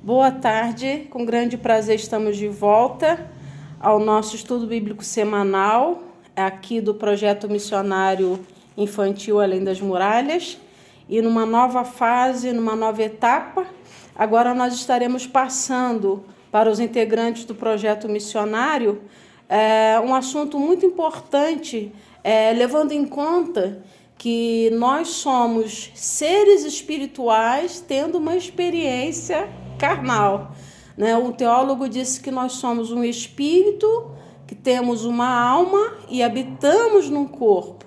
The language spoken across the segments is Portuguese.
Boa tarde, com grande prazer estamos de volta ao nosso estudo bíblico semanal, aqui do projeto missionário infantil Além das Muralhas, e numa nova fase, numa nova etapa, agora nós estaremos passando para os integrantes do projeto missionário um assunto muito importante, levando em conta que nós somos seres espirituais tendo uma experiência carnal, né? O teólogo disse que nós somos um espírito, que temos uma alma e habitamos num corpo.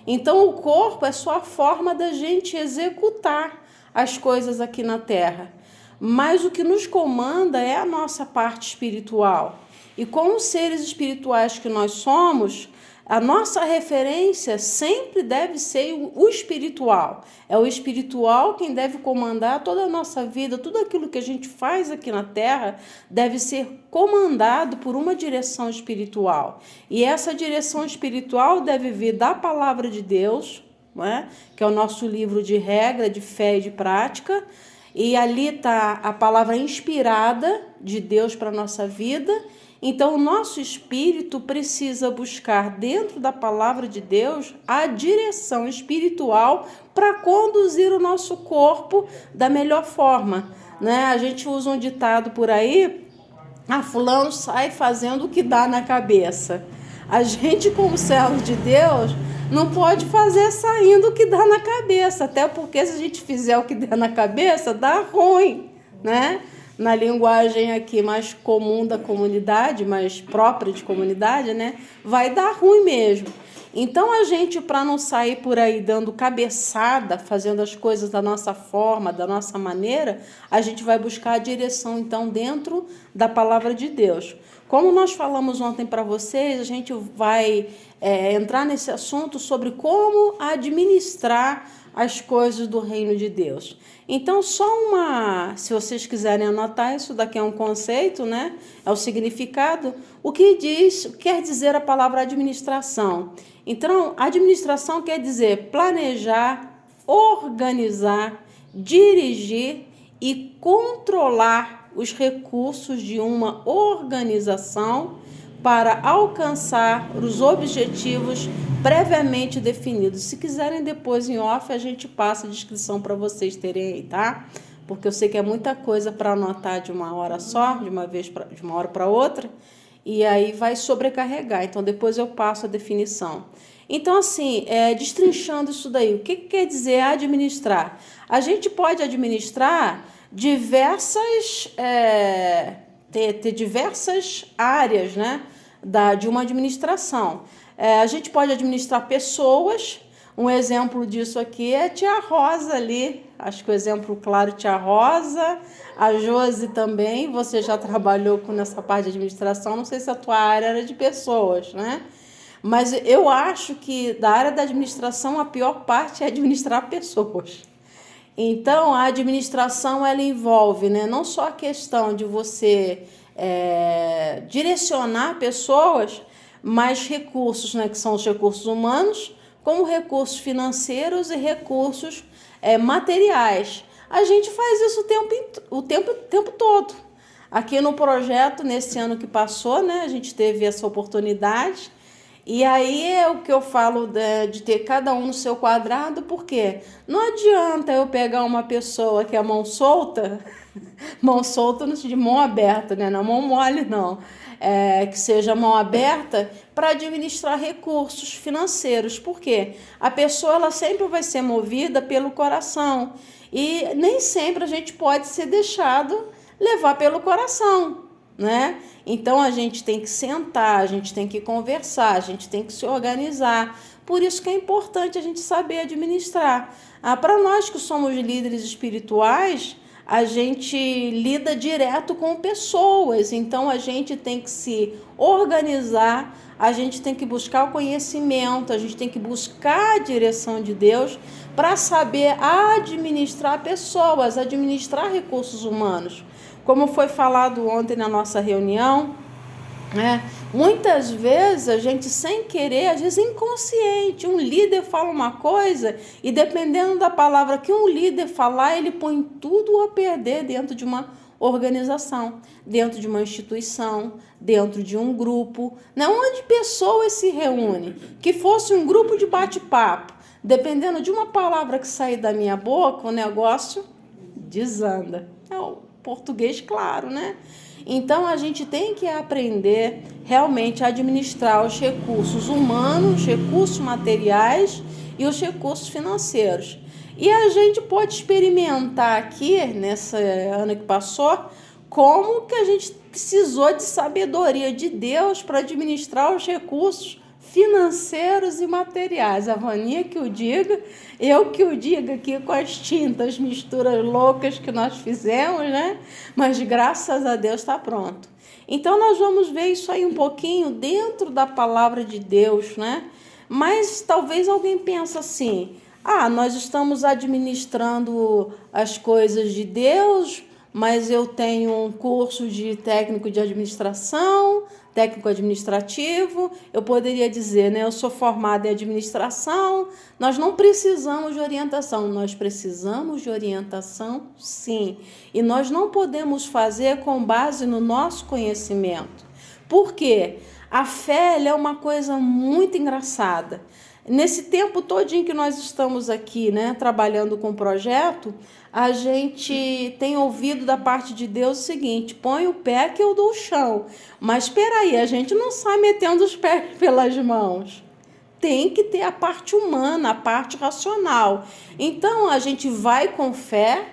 Então o corpo é só a forma da gente executar as coisas aqui na Terra. Mas o que nos comanda é a nossa parte espiritual. E como seres espirituais que nós somos, a nossa referência sempre deve ser o espiritual. É o espiritual quem deve comandar toda a nossa vida, tudo aquilo que a gente faz aqui na Terra deve ser comandado por uma direção espiritual. E essa direção espiritual deve vir da palavra de Deus, né? Que é o nosso livro de regra, de fé e de prática. E ali está a palavra inspirada de Deus para a nossa vida. Então, o nosso espírito precisa buscar dentro da palavra de Deus a direção espiritual para conduzir o nosso corpo da melhor forma, né? A gente usa um ditado por aí, fulano sai fazendo o que dá na cabeça. A gente, como servo de Deus, não pode fazer saindo o que dá na cabeça, até porque se a gente fizer o que der na cabeça, dá ruim, né? Na linguagem aqui mais comum da comunidade, mais própria de comunidade, né? Vai dar ruim mesmo. Então, a gente, para não sair por aí dando cabeçada, fazendo as coisas da nossa forma, da nossa maneira, a gente vai buscar a direção, então, dentro da palavra de Deus. Como nós falamos ontem para vocês, a gente vai entrar nesse assunto sobre como administrar as coisas do reino de Deus. Então, se vocês quiserem anotar, isso daqui é um conceito, né? É o significado. O que quer dizer a palavra administração? Então, administração quer dizer planejar, organizar, dirigir e controlar os recursos de uma organização para alcançar os objetivos previamente definidos. Se quiserem depois em off, a gente passa a descrição para vocês terem aí, tá? Porque eu sei que é muita coisa para anotar de uma hora só, de uma hora para outra, e aí vai sobrecarregar. Então, depois eu passo a definição. Então, assim, destrinchando isso daí, o que quer dizer administrar? A gente pode administrar ter diversas áreas, né, de uma administração. A gente pode administrar pessoas. Um exemplo disso aqui é a tia Rosa ali. Acho que o exemplo claro, tia Rosa, a Josi também. Você já trabalhou nessa parte de administração. Não sei se a tua área era de pessoas, né? Mas eu acho que da área da administração a pior parte é administrar pessoas. Então, a administração ela envolve, né, não só a questão de você direcionar pessoas, mas recursos, né, que são os recursos humanos, como recursos financeiros e recursos materiais. A gente faz isso o tempo todo. Aqui no projeto, nesse ano que passou, né, a gente teve essa oportunidade. E aí é o que eu falo de ter cada um no seu quadrado, porque não adianta eu pegar uma pessoa que é mão solta de mão aberta, né? Não mão mole, não. Que seja mão aberta para administrar recursos financeiros. Por quê? A pessoa ela sempre vai ser movida pelo coração. E nem sempre a gente pode ser deixado levar pelo coração, né? Então a gente tem que sentar, a gente tem que conversar, a gente tem que se organizar. Por isso que é importante a gente saber administrar. Para nós que somos líderes espirituais, a gente lida direto com pessoas, então a gente tem que se organizar, a gente tem que buscar o conhecimento, a gente tem que buscar a direção de Deus para saber administrar pessoas, administrar recursos humanos. Como foi falado ontem na nossa reunião, muitas vezes a gente sem querer, às vezes inconsciente, um líder fala uma coisa e dependendo da palavra que um líder falar, ele põe tudo a perder dentro de uma organização, dentro de uma instituição, dentro de um grupo, né, onde pessoas se reúnem, que fosse um grupo de bate-papo, dependendo de uma palavra que sair da minha boca, o negócio desanda. É o português claro, né? Então, a gente tem que aprender realmente a administrar os recursos humanos, os recursos materiais e os recursos financeiros. E a gente pode experimentar aqui, nesse ano que passou, como que a gente precisou de sabedoria de Deus para administrar os recursos financeiros e materiais. A Vaninha que o diga, eu que o diga aqui com as tintas, misturas loucas que nós fizemos, né? Mas graças a Deus está pronto. Então nós vamos ver isso aí um pouquinho dentro da palavra de Deus, né? Mas talvez alguém pense assim, nós estamos administrando as coisas de Deus, mas eu tenho um curso de técnico de administração, técnico administrativo, eu poderia dizer, né, eu sou formada em administração, nós não precisamos de orientação, nós precisamos de orientação, sim, e nós não podemos fazer com base no nosso conhecimento. Por quê? A fé ela é uma coisa muito engraçada. Nesse tempo todinho que nós estamos aqui, né, trabalhando com o projeto, a gente tem ouvido da parte de Deus o seguinte: põe o pé que eu dou o chão. Mas espera aí, a gente não sai metendo os pés pelas mãos. Tem que ter a parte humana, a parte racional. Então, a gente vai com fé,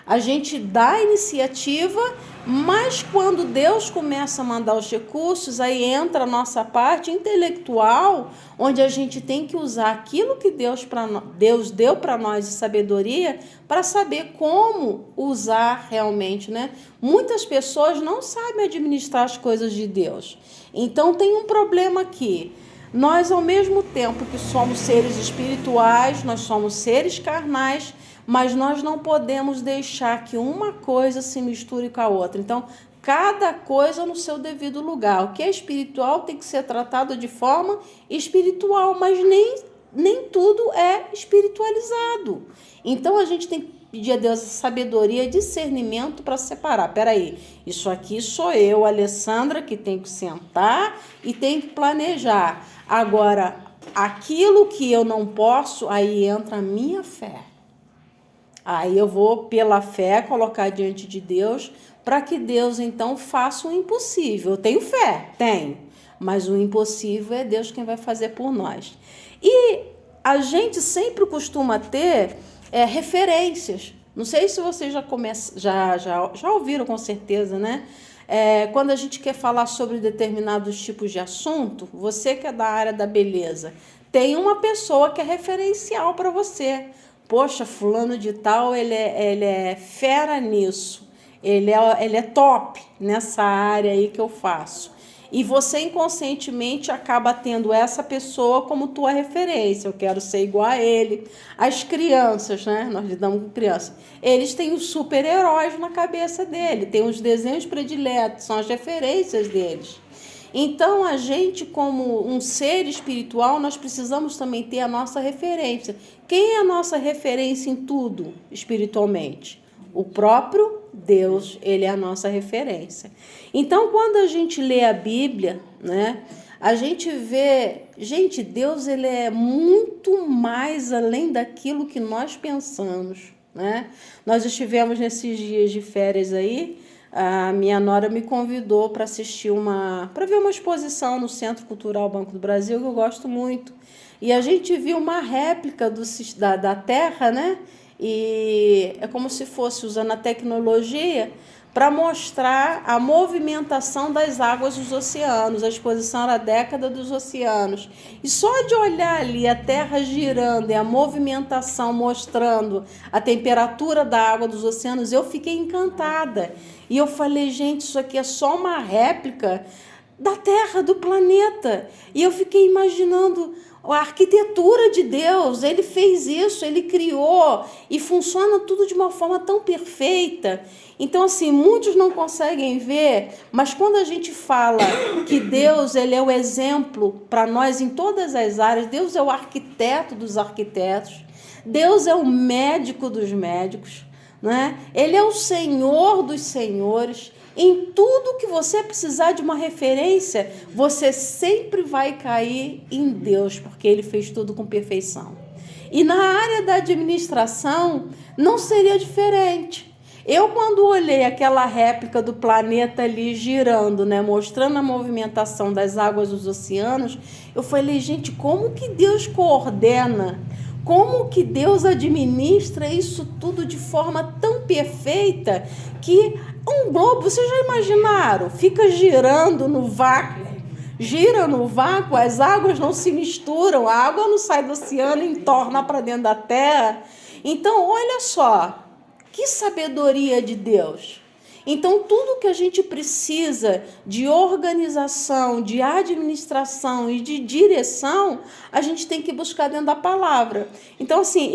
a gente dá a iniciativa, mas quando Deus começa a mandar os recursos, aí entra a nossa parte intelectual, onde a gente tem que usar aquilo que Deus deu para nós de sabedoria, para saber como usar realmente, né? Muitas pessoas não sabem administrar as coisas de Deus. Então tem um problema aqui. Nós, ao mesmo tempo que somos seres espirituais, nós somos seres carnais, mas nós não podemos deixar que uma coisa se misture com a outra. Então, cada coisa no seu devido lugar. O que é espiritual tem que ser tratado de forma espiritual, mas nem tudo é espiritualizado. Então, a gente tem que pedir a Deus sabedoria e discernimento para separar. Peraí, isso aqui sou eu, Alessandra, que tenho que sentar e tenho que planejar. Agora, aquilo que eu não posso, aí entra a minha fé. Aí eu vou, pela fé, colocar diante de Deus, para que Deus, então, faça o impossível. Eu tenho fé? Tenho. Mas o impossível é Deus quem vai fazer por nós. E a gente sempre costuma ter referências. Não sei se vocês já ouviram, com certeza, né? Quando a gente quer falar sobre determinados tipos de assunto, você que é da área da beleza, tem uma pessoa que é referencial para você. Poxa, fulano de tal, ele é fera nisso, ele é top nessa área aí que eu faço. E você inconscientemente acaba tendo essa pessoa como tua referência. Eu quero ser igual a ele. As crianças, né? Nós lidamos com crianças. Eles têm os super-heróis na cabeça dele, tem os desenhos prediletos, são as referências deles. Então, a gente, como um ser espiritual, nós precisamos também ter a nossa referência. Quem é a nossa referência em tudo, espiritualmente? O próprio Deus, ele é a nossa referência. Então, quando a gente lê a Bíblia, né, a gente vê... Gente, Deus, ele é muito mais além daquilo que nós pensamos, né? Nós estivemos nesses dias de férias aí. A minha nora me convidou para ver uma exposição no Centro Cultural Banco do Brasil, que eu gosto muito. E a gente viu uma réplica da Terra, né? E é como se fosse usando a tecnologia para mostrar a movimentação das águas dos oceanos. A exposição era a década dos oceanos. E só de olhar ali a Terra girando e a movimentação mostrando a temperatura da água dos oceanos, eu fiquei encantada. E eu falei, gente, isso aqui é só uma réplica da Terra, do planeta. E eu fiquei imaginando a arquitetura de Deus. Ele fez isso, ele criou e funciona tudo de uma forma tão perfeita. Então, assim, muitos não conseguem ver, mas quando a gente fala que Deus, ele é o exemplo para nós em todas as áreas, Deus é o arquiteto dos arquitetos, Deus é o médico dos médicos, né? Ele é o Senhor dos senhores. Em tudo que você precisar de uma referência, você sempre vai cair em Deus, porque Ele fez tudo com perfeição. E na área da administração, não seria diferente. Eu, quando olhei aquela réplica do planeta ali girando, né, mostrando a movimentação das águas dos oceanos, eu falei, gente, como que Deus coordena? Como que Deus administra isso tudo de forma tão perfeita que um globo, vocês já imaginaram, fica girando no vácuo, gira no vácuo, as águas não se misturam, a água não sai do oceano e entorna para dentro da terra. Então, olha só, que sabedoria de Deus. Então, tudo que a gente precisa de organização, de administração e de direção, a gente tem que buscar dentro da palavra. Então, assim,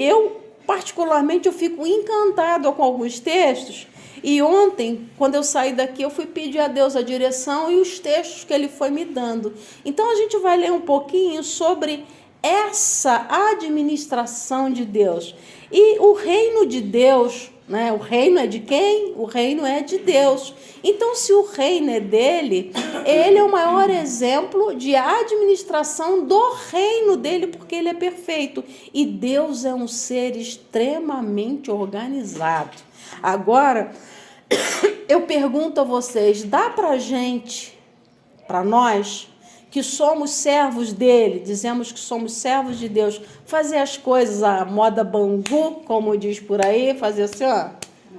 particularmente, eu fico encantada com alguns textos. E ontem, quando eu saí daqui, eu fui pedir a Deus a direção e os textos que Ele foi me dando. Então, a gente vai ler um pouquinho sobre essa administração de Deus. E o reino de Deus, né? O reino é de quem? O reino é de Deus. Então, se o reino é dele, ele é o maior exemplo de administração do reino dele, porque ele é perfeito. E Deus é um ser extremamente organizado. Agora, eu pergunto a vocês, dá pra gente, para nós, que somos servos dele, dizemos que somos servos de Deus, fazer as coisas à moda Bangu, como diz por aí, fazer assim, ó,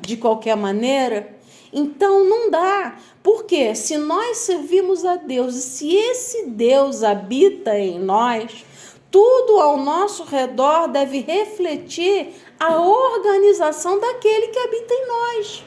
de qualquer maneira? Então, não dá. Porque se nós servimos a Deus e se esse Deus habita em nós, tudo ao nosso redor deve refletir a organização daquele que habita em nós.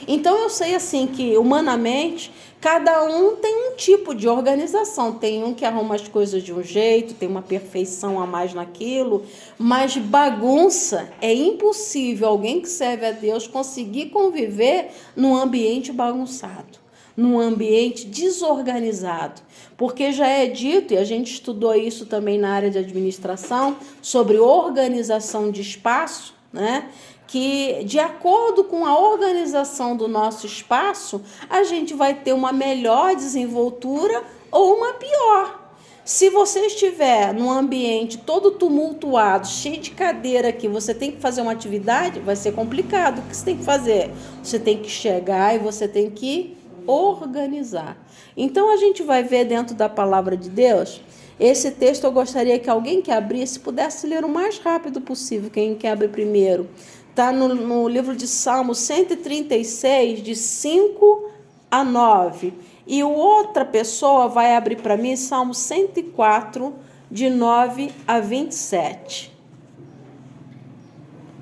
Então, eu sei assim que, humanamente, cada um tem um tipo de organização. Tem um que arruma as coisas de um jeito, tem uma perfeição a mais naquilo, mas bagunça, é impossível alguém que serve a Deus conseguir conviver num ambiente bagunçado, num ambiente desorganizado. Porque já é dito, e a gente estudou isso também na área de administração, sobre organização de espaço, né? Que, de acordo com a organização do nosso espaço, a gente vai ter uma melhor desenvoltura ou uma pior. Se você estiver num ambiente todo tumultuado, cheio de cadeira aqui, você tem que fazer uma atividade, vai ser complicado. O que você tem que fazer? Você tem que chegar e você tem que organizar. Então, a gente vai ver dentro da palavra de Deus. Esse texto eu gostaria que alguém que abrisse pudesse ler o mais rápido possível. Quem quer abrir primeiro? Está no livro de Salmo 136, de 5 a 9. E outra pessoa vai abrir para mim Salmo 104, de 9 a 27.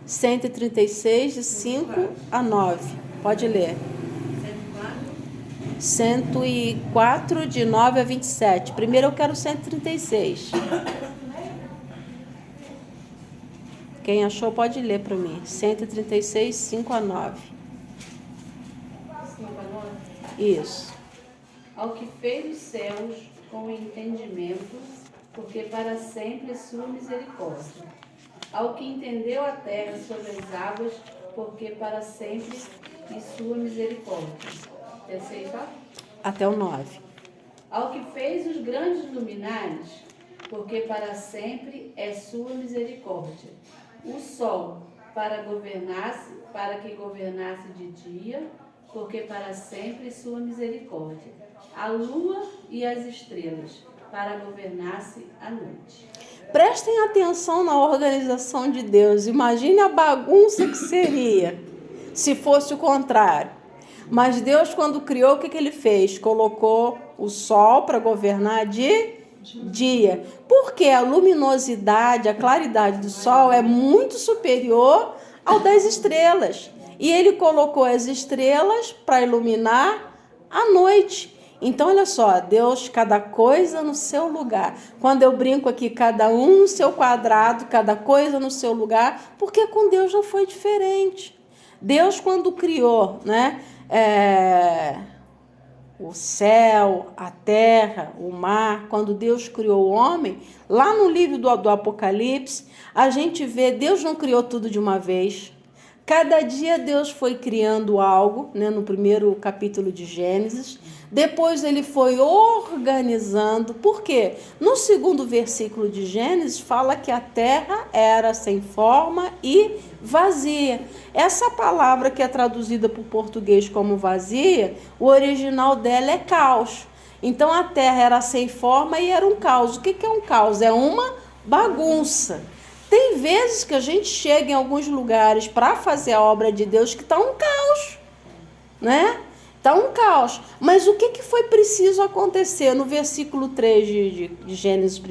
136, de 5 a 9. Pode ler. 104, de 9 a 27. Primeiro eu quero 136. Quem achou pode ler para mim. 136, 5 a 9. 5 a 9? Isso. Ao que fez os céus com o entendimento, porque para sempre é sua misericórdia. Ao que entendeu a terra sobre as águas, porque para sempre é sua misericórdia. Até 6, tá? Até o 9. Ao que fez os grandes luminares, porque para sempre é sua misericórdia. O sol para que governasse de dia, porque para sempre sua misericórdia. A lua e as estrelas, para governasse a noite. Prestem atenção na organização de Deus. Imagine a bagunça que seria se fosse o contrário. Mas Deus, quando criou, o que ele fez? Colocou o sol para governar de dia. Porque a luminosidade, a claridade do sol é muito superior ao das estrelas. E ele colocou as estrelas para iluminar a noite. Então, olha só, Deus, cada coisa no seu lugar. Quando eu brinco aqui, cada um no seu quadrado, cada coisa no seu lugar, porque com Deus não foi diferente. Deus, quando criou, né, o céu, a terra, o mar, quando Deus criou o homem, lá no livro do Apocalipse, a gente vê, Deus não criou tudo de uma vez. Cada dia Deus foi criando algo, né, no primeiro capítulo de Gênesis. Depois ele foi organizando. Por quê? No segundo versículo de Gênesis fala que a terra era sem forma e vazia. Essa palavra que é traduzida para o português como vazia, o original dela é caos. Então a terra era sem forma e era um caos. O que é um caos? É uma bagunça. Tem vezes que a gente chega em alguns lugares para fazer a obra de Deus que está um caos, né? Está um caos. Mas o que foi preciso acontecer? No versículo 3 de Gênesis 1,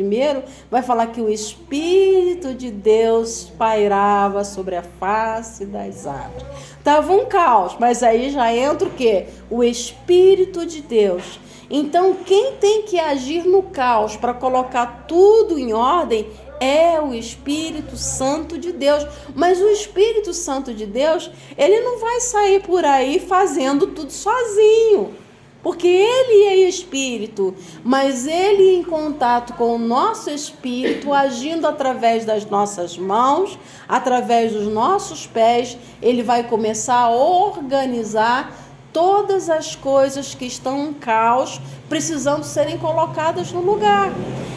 vai falar que o Espírito de Deus pairava sobre a face das águas. Estava um caos, mas aí já entra o quê? O Espírito de Deus. Então, quem tem que agir no caos para colocar tudo em ordem é o Espírito Santo de Deus. Mas o Espírito Santo de Deus, ele não vai sair por aí fazendo tudo sozinho, porque ele é Espírito, mas ele em contato com o nosso Espírito, agindo através das nossas mãos, através dos nossos pés, ele vai começar a organizar todas as coisas que estão em caos, precisando serem colocadas no lugar.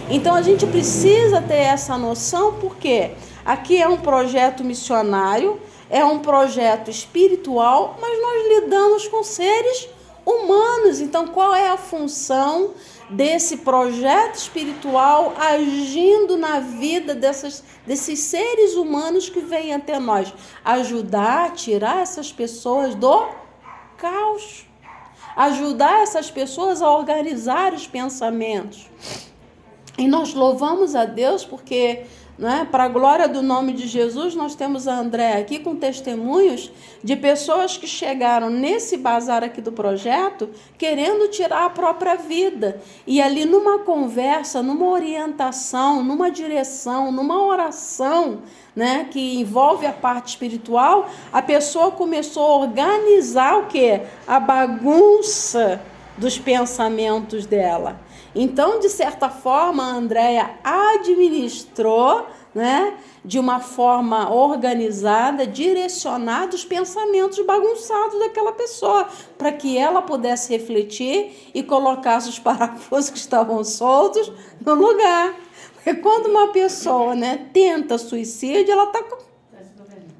Então a gente precisa ter essa noção, porque aqui é um projeto missionário, é um projeto espiritual, mas nós lidamos com seres humanos. Então qual é a função desse projeto espiritual agindo na vida desses seres humanos que vêm até nós? Ajudar a tirar essas pessoas do caos, ajudar essas pessoas a organizar os pensamentos. E nós louvamos a Deus porque, né, para a glória do nome de Jesus, nós temos a André aqui com testemunhos de pessoas que chegaram nesse bazar aqui do projeto querendo tirar a própria vida. E ali numa conversa, numa orientação, numa direção, numa oração, né, que envolve a parte espiritual, a pessoa começou a organizar o quê? A bagunça dos pensamentos dela. Então, de certa forma, a Andréia administrou, né, de uma forma organizada, direcionada os pensamentos bagunçados daquela pessoa, para que ela pudesse refletir e colocasse os parafusos que estavam soltos no lugar. Porque quando uma pessoa, né, tenta suicídio, ela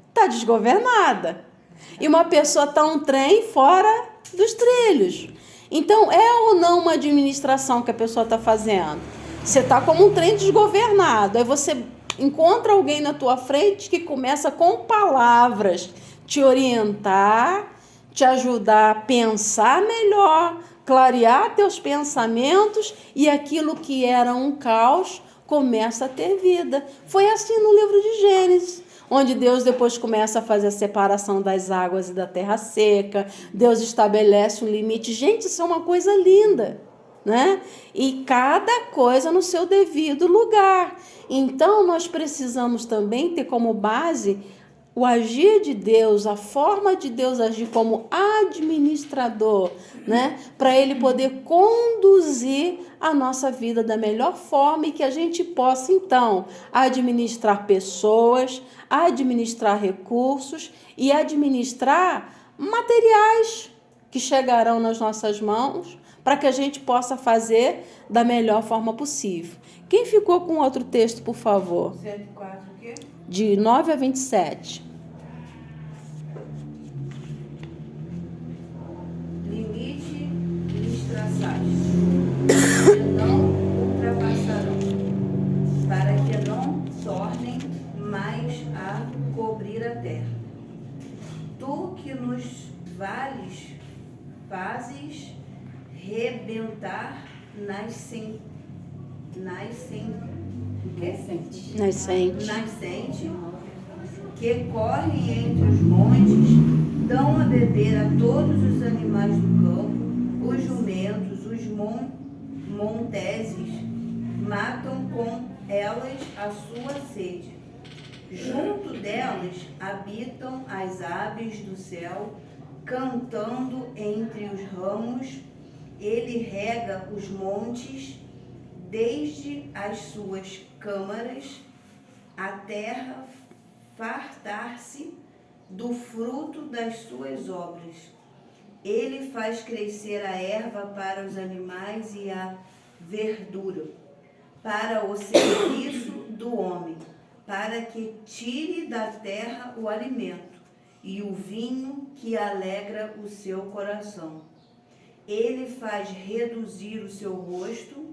está desgovernada. E uma pessoa está um trem fora dos trilhos. Então, é ou não uma administração que a pessoa está fazendo? Você está como um trem desgovernado. Aí você encontra alguém na tua frente que começa com palavras te orientar, te ajudar a pensar melhor, clarear teus pensamentos, e aquilo que era um caos começa a ter vida. Foi assim no livro de Gênesis, onde Deus depois começa a fazer a separação das águas e da terra seca. Deus estabelece um limite. Gente, isso é uma coisa linda, né? E cada coisa no seu devido lugar. Então, nós precisamos também ter como base o agir de Deus, a forma de Deus agir como administrador, né? Para Ele poder conduzir a nossa vida da melhor forma e que a gente possa, então, administrar pessoas, administrar recursos e administrar materiais que chegarão nas nossas mãos para que a gente possa fazer da melhor forma possível. Quem ficou com outro texto, por favor? 104, o quê? De 9 a 27. Limite lhes traçaste, e não ultrapassarão, para que não tornem mais a cobrir a terra. Tu que nos vales fazes rebentar nascente, que corre entre os montes, dão a beber a todos os animais do campo, os jumentos, os monteses, matam com elas a sua sede. Junto delas habitam as aves do céu, cantando entre os ramos. Ele rega os montes desde as suas câmaras, a terra fartar-se do fruto das suas obras. Ele faz crescer a erva para os animais e a verdura, para o serviço do homem, para que tire da terra o alimento e o vinho que alegra o seu coração. Ele faz reduzir o seu rosto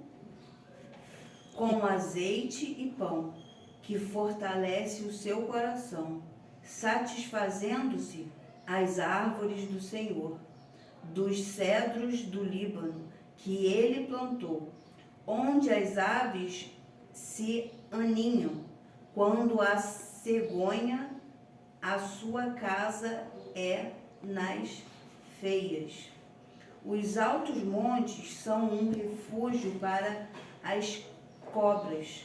com azeite e pão, que fortalece o seu coração, satisfazendo-se as árvores do Senhor, dos cedros do Líbano, que ele plantou, onde as aves se aninham, quando a cegonha, a sua casa é nas feias. Os altos montes são um refúgio para as cabras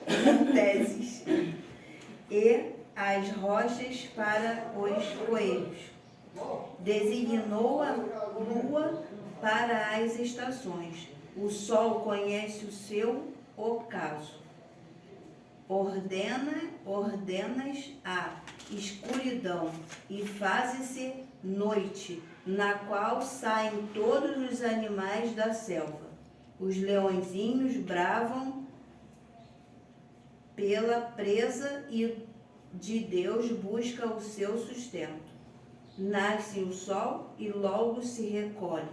monteses e as rochas para os coelhos. Designou a lua para as estações. O sol conhece o seu ocaso. Ordenas a escuridão e faz-se noite, na qual saem todos os animais da selva. Os leõezinhos bravam pela presa e de Deus busca o seu sustento. Nasce o sol e logo se recolhe,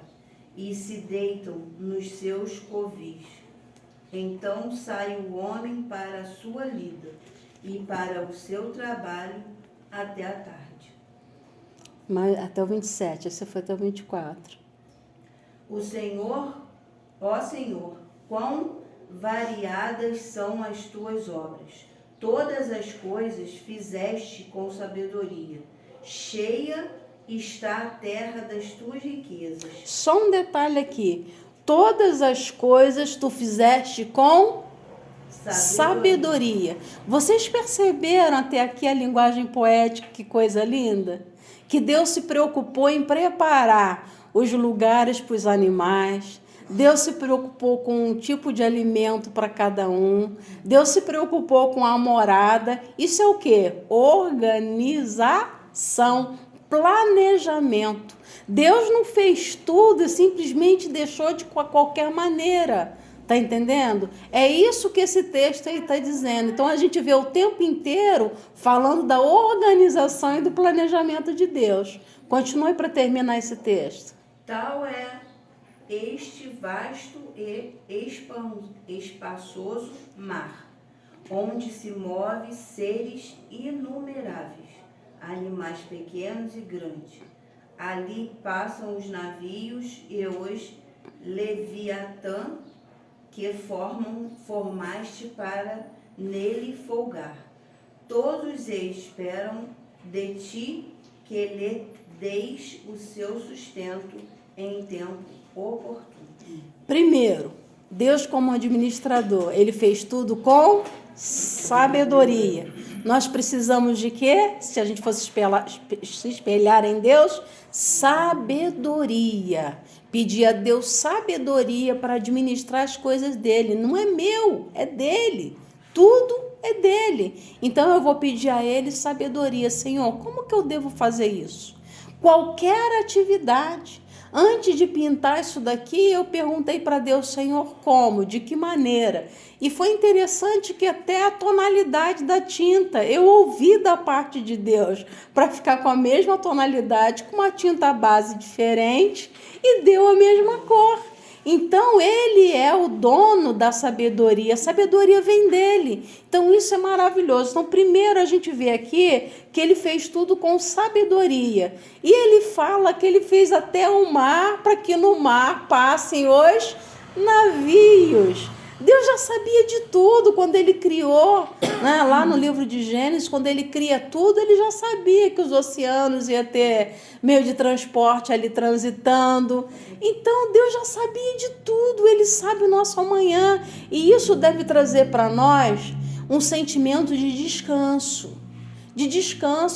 e se deitam nos seus covis. Então sai o homem para a sua lida e para o seu trabalho até a tarde. Mas até o 27, esse foi até o 24. O Senhor, ó Senhor, quão variadas são as tuas obras. Todas as coisas fizeste com sabedoria. Cheia está a terra das tuas riquezas. Só um detalhe aqui. Todas as coisas tu fizeste com sabedoria. Vocês perceberam até aqui a linguagem poética, que coisa linda? Que Deus se preocupou em preparar os lugares para os animais. Deus se preocupou com um tipo de alimento para cada um. Deus se preocupou com a morada. Isso é o quê? Organização, planejamento. Deus não fez tudo e simplesmente deixou de qualquer maneira. Tá entendendo? É isso que esse texto aí está dizendo. Então a gente vê o tempo inteiro falando da organização e do planejamento de Deus. Continue para terminar esse texto. Tal é este vasto e espaçoso mar, onde se movem seres inumeráveis, animais pequenos e grandes. Ali passam os navios e os leviatã que formaste para nele folgar. Todos esperam de ti que lhe deis o seu sustento em tempo oportuno. Primeiro, Deus como administrador, ele fez tudo com sabedoria. Nós precisamos de quê? Se a gente fosse se espelhar em Deus, sabedoria. Pedir a Deus sabedoria para administrar as coisas dele. Não é meu, é dele. Tudo é dele. Então eu vou pedir a ele sabedoria. Senhor, como que eu devo fazer isso? Qualquer atividade. Antes de pintar isso daqui, eu perguntei para Deus, Senhor, como? De que maneira? E foi interessante que até a tonalidade da tinta, eu ouvi da parte de Deus, para ficar com a mesma tonalidade, com uma tinta base diferente, e deu a mesma cor. Então, ele é o dono da sabedoria, a sabedoria vem dele. Então, isso é maravilhoso. Então, primeiro a gente vê aqui que ele fez tudo com sabedoria. E ele fala que ele fez até o mar, para que no mar passem os navios. Deus já sabia de tudo quando ele criou, né? Lá no livro de Gênesis, quando ele cria tudo, ele já sabia que os oceanos iam ter meio de transporte ali transitando. Então, Deus já sabia de tudo, ele sabe o nosso amanhã. E isso deve trazer para nós um sentimento de descanso.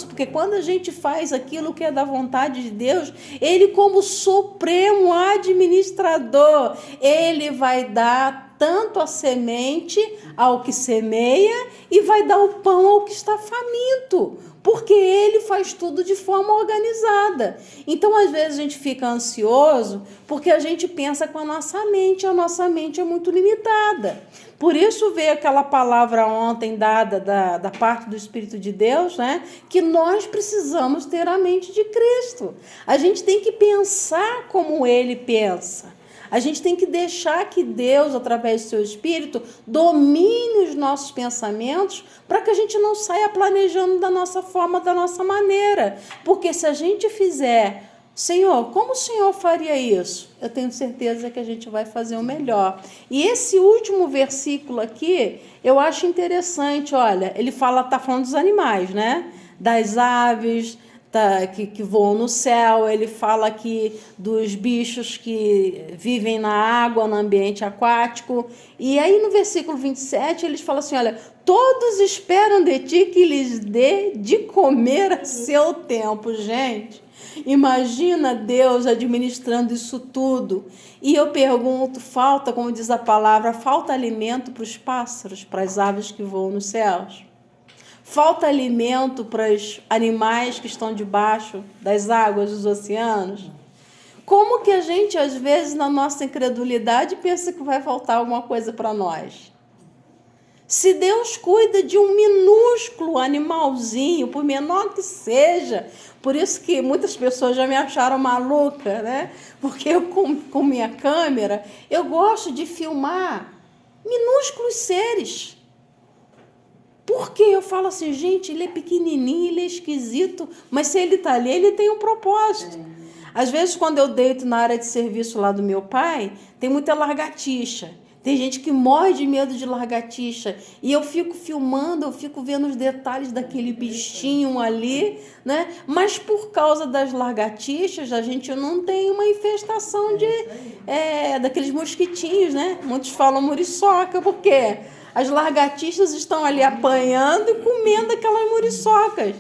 Porque quando a gente faz aquilo que é da vontade de Deus, ele como supremo administrador, ele vai dar tanto a semente ao que semeia e vai dar o pão ao que está faminto, porque ele faz tudo de forma organizada. Então, às vezes, a gente fica ansioso porque a gente pensa com a nossa mente é muito limitada. Por isso veio aquela palavra ontem dada da parte do Espírito de Deus, né? Que nós precisamos ter a mente de Cristo. A gente tem que pensar como ele pensa. A gente tem que deixar que Deus, através do seu Espírito, domine os nossos pensamentos para que a gente não saia planejando da nossa forma, da nossa maneira. Porque se a gente fizer, Senhor, como o Senhor faria isso? Eu tenho certeza que a gente vai fazer o melhor. E esse último versículo aqui, eu acho interessante, olha, ele está falando dos animais, né? Das aves, que voam no céu, ele fala aqui dos bichos que vivem na água, no ambiente aquático. E aí no versículo 27, eles falam assim, olha, todos esperam de ti que lhes dê de comer a seu tempo. Gente, imagina Deus administrando isso tudo. E eu pergunto, como diz a palavra, falta alimento para os pássaros, para as aves que voam nos céus? Falta alimento para os animais que estão debaixo das águas dos oceanos? Como que a gente, às vezes, na nossa incredulidade, pensa que vai faltar alguma coisa para nós? Se Deus cuida de um minúsculo animalzinho, por menor que seja, por isso que muitas pessoas já me acharam maluca, né? Porque eu, com minha câmera, eu gosto de filmar minúsculos seres. Porque eu falo assim, gente, ele é pequenininho, ele é esquisito, mas se ele está ali, ele tem um propósito. Às vezes, quando eu deito na área de serviço lá do meu pai, tem muita lagartixa. Tem gente que morre de medo de lagartixa. E eu fico filmando, eu fico vendo os detalhes daquele bichinho ali, né? Mas por causa das lagartixas, a gente não tem uma infestação daqueles mosquitinhos, né? Muitos falam muriçoca, por quê? As lagartixas estão ali apanhando e comendo aquelas muriçocas.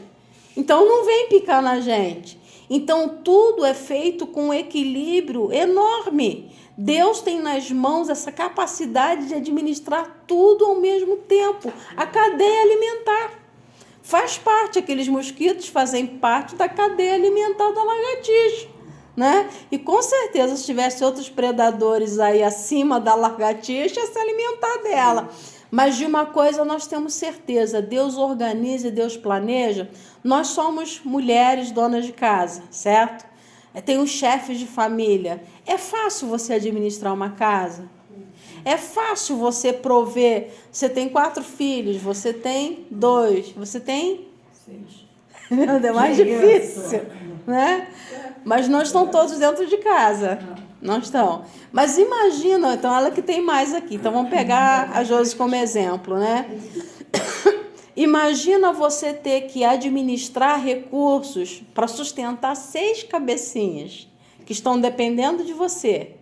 Então, não vem picar na gente. Então, tudo é feito com um equilíbrio enorme. Deus tem nas mãos essa capacidade de administrar tudo ao mesmo tempo. A cadeia alimentar. Faz parte, aqueles mosquitos fazem parte da cadeia alimentar da lagartixa, né? E com certeza, se tivesse outros predadores aí acima da lagartixa, ia se alimentar dela. Mas de uma coisa nós temos certeza, Deus organiza e Deus planeja. Nós somos mulheres donas de casa, certo? Tem os chefes de família. É fácil você administrar uma casa? É fácil você prover? Você tem 4 filhos, você tem 2, você tem 6. É mais difícil, né? Mas não estão todos dentro de casa. Não estão. Mas imagina, então ela que tem mais aqui. Então vamos pegar a Josi como exemplo, né? Imagina você ter que administrar recursos para sustentar 6 cabecinhas que estão dependendo de você.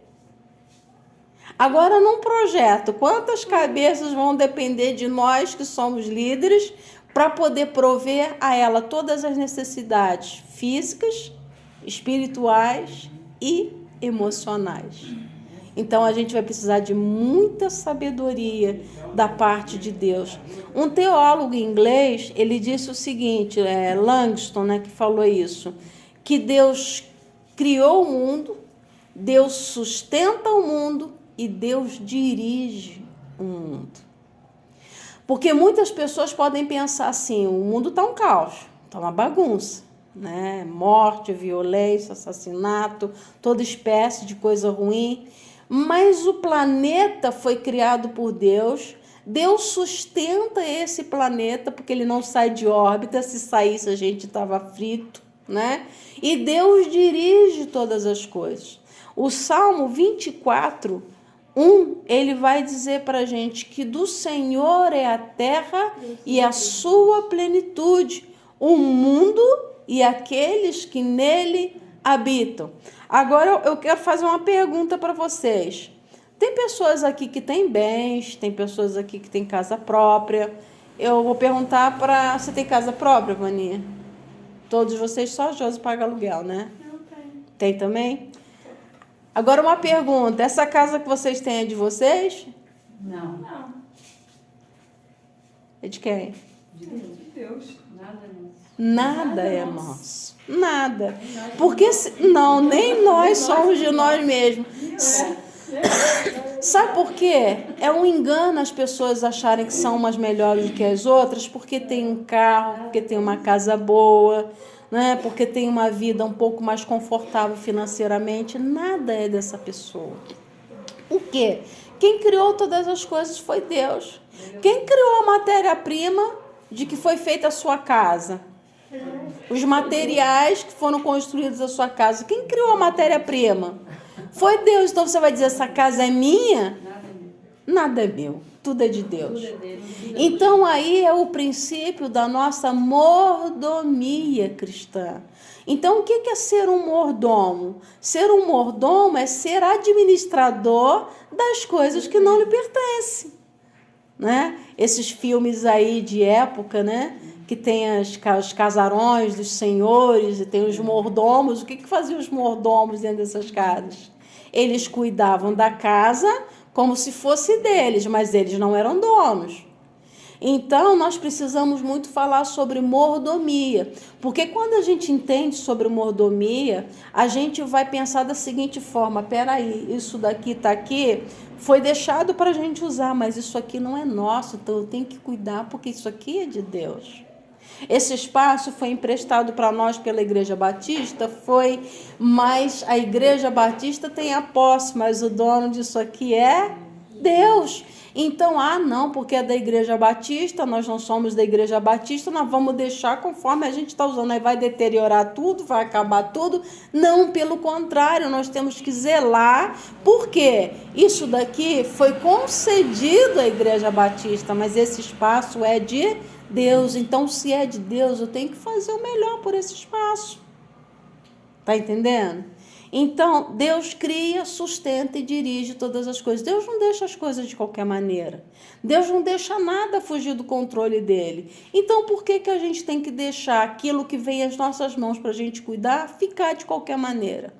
Agora, num projeto, quantas cabeças vão depender de nós que somos líderes para poder prover a ela todas as necessidades físicas, espirituais e emocionais? Então, a gente vai precisar de muita sabedoria da parte de Deus. Um teólogo inglês, ele disse o seguinte, Langston, né, que falou isso, que Deus criou o mundo, Deus sustenta o mundo e Deus dirige o mundo. Porque muitas pessoas podem pensar assim, o mundo está um caos, está uma bagunça, né? Morte, violência, assassinato, toda espécie de coisa ruim. Mas o planeta foi criado por Deus. Deus sustenta esse planeta, porque ele não sai de órbita. Se saísse, a gente estava frito, né? E Deus dirige todas as coisas. O Salmo 24, 1, ele vai dizer para a gente que do Senhor é a terra e a sua plenitude, o mundo e aqueles que nele habitam. Agora eu quero fazer uma pergunta para vocês. Tem pessoas aqui que têm bens, tem pessoas aqui que têm casa própria. Eu vou perguntar para... Você tem casa própria, Vaninha? Todos vocês, só a Josi paga aluguel, né? Não tem. Tem também? Agora uma pergunta. Essa casa que vocês têm é de vocês? Não. Não, É de quem? de Deus. Nada nisso. Nada é nosso. Nada. Porque, não, nem nós somos de nós mesmos. Sabe por quê? É um engano as pessoas acharem que são umas melhores do que as outras porque tem um carro, porque tem uma casa boa, né? Porque tem uma vida um pouco mais confortável financeiramente. Nada é dessa pessoa. O quê? Quem criou todas as coisas foi Deus. Quem criou a matéria-prima de que foi feita a sua casa? Os materiais que foram construídos a sua casa. Quem criou a matéria-prima? Foi Deus. Então você vai dizer, essa casa é minha? Nada é meu. Tudo é de Deus. Então aí é o princípio da nossa mordomia cristã. Então o que é ser um mordomo? Ser um mordomo é ser administrador das coisas que não lhe pertencem. Né? Esses filmes aí de época, né? Que tem os casarões dos senhores e tem os mordomos. O que faziam os mordomos dentro dessas casas? Eles cuidavam da casa como se fosse deles, mas eles não eram donos. Então, nós precisamos muito falar sobre mordomia, porque quando a gente entende sobre mordomia, a gente vai pensar da seguinte forma, peraí, isso daqui está aqui, foi deixado para a gente usar, mas isso aqui não é nosso, então eu tenho que cuidar, porque isso aqui é de Deus. Esse espaço foi emprestado para nós pela Igreja Batista, mas a Igreja Batista tem a posse, mas o dono disso aqui é Deus. Então, não, porque é da Igreja Batista, nós não somos da Igreja Batista, nós vamos deixar conforme a gente está usando, aí vai deteriorar tudo, vai acabar tudo. Não, pelo contrário, nós temos que zelar, porque isso daqui foi concedido à Igreja Batista, mas esse espaço é de Deus. Então, se é de Deus, eu tenho que fazer o melhor por esse espaço. Tá entendendo? Então, Deus cria, sustenta e dirige todas as coisas. Deus não deixa as coisas de qualquer maneira. Deus não deixa nada fugir do controle dele. Então, por que a gente tem que deixar aquilo que vem às nossas mãos para a gente cuidar ficar de qualquer maneira?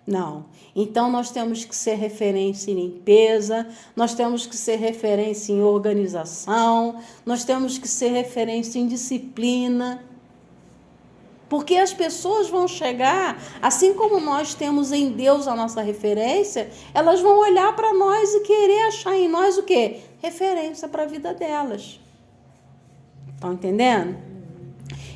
Não. Então, nós temos que ser referência em limpeza, nós temos que ser referência em organização, nós temos que ser referência em disciplina. Porque as pessoas vão chegar, assim como nós temos em Deus a nossa referência, elas vão olhar para nós e querer achar em nós o quê? Referência para a vida delas. Estão entendendo?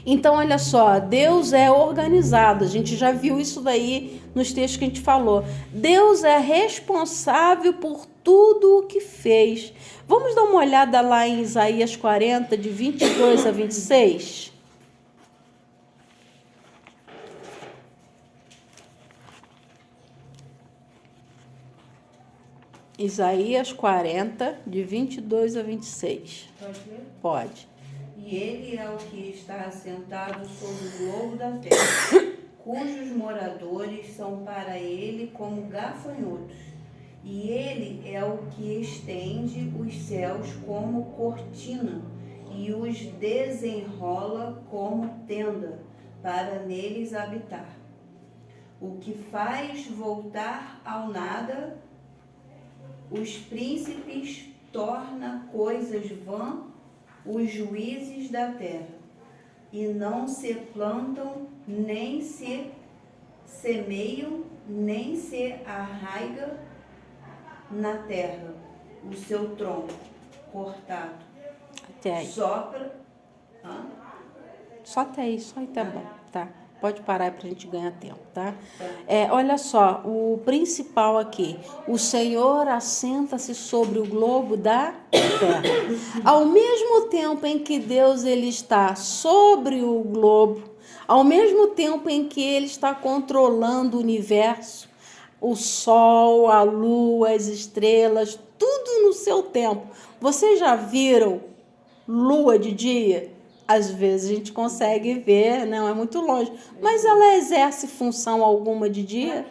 Então, olha só, Deus é organizado. A gente já viu isso daí nos textos que a gente falou. Deus é responsável por tudo o que fez. Vamos dar uma olhada lá em Isaías 40, de 22 a 26? Isaías 40, de 22 a 26. Pode ver? Pode. E ele é o que está assentado sobre o globo da terra, cujos moradores são para ele como gafanhotos. E ele é o que estende os céus como cortina e os desenrola como tenda para neles habitar. O que faz voltar ao nada os príncipes, torna coisas vãs os juízes da terra, e não se plantam, nem se semeiam, nem se arraiga na terra o seu tronco cortado. Até aí. Sopra. Só até aí, só aí tá bom. Tá. Pode parar para a gente ganhar tempo, tá? Olha só, o principal aqui. O Senhor assenta-se sobre o globo da terra. Ao mesmo tempo em que Deus ele está sobre o globo, ao mesmo tempo em que ele está controlando o universo, o sol, a lua, as estrelas, tudo no seu tempo. Vocês já viram lua de dia? Às vezes a gente consegue ver, não é muito longe, mas ela exerce função alguma de dia?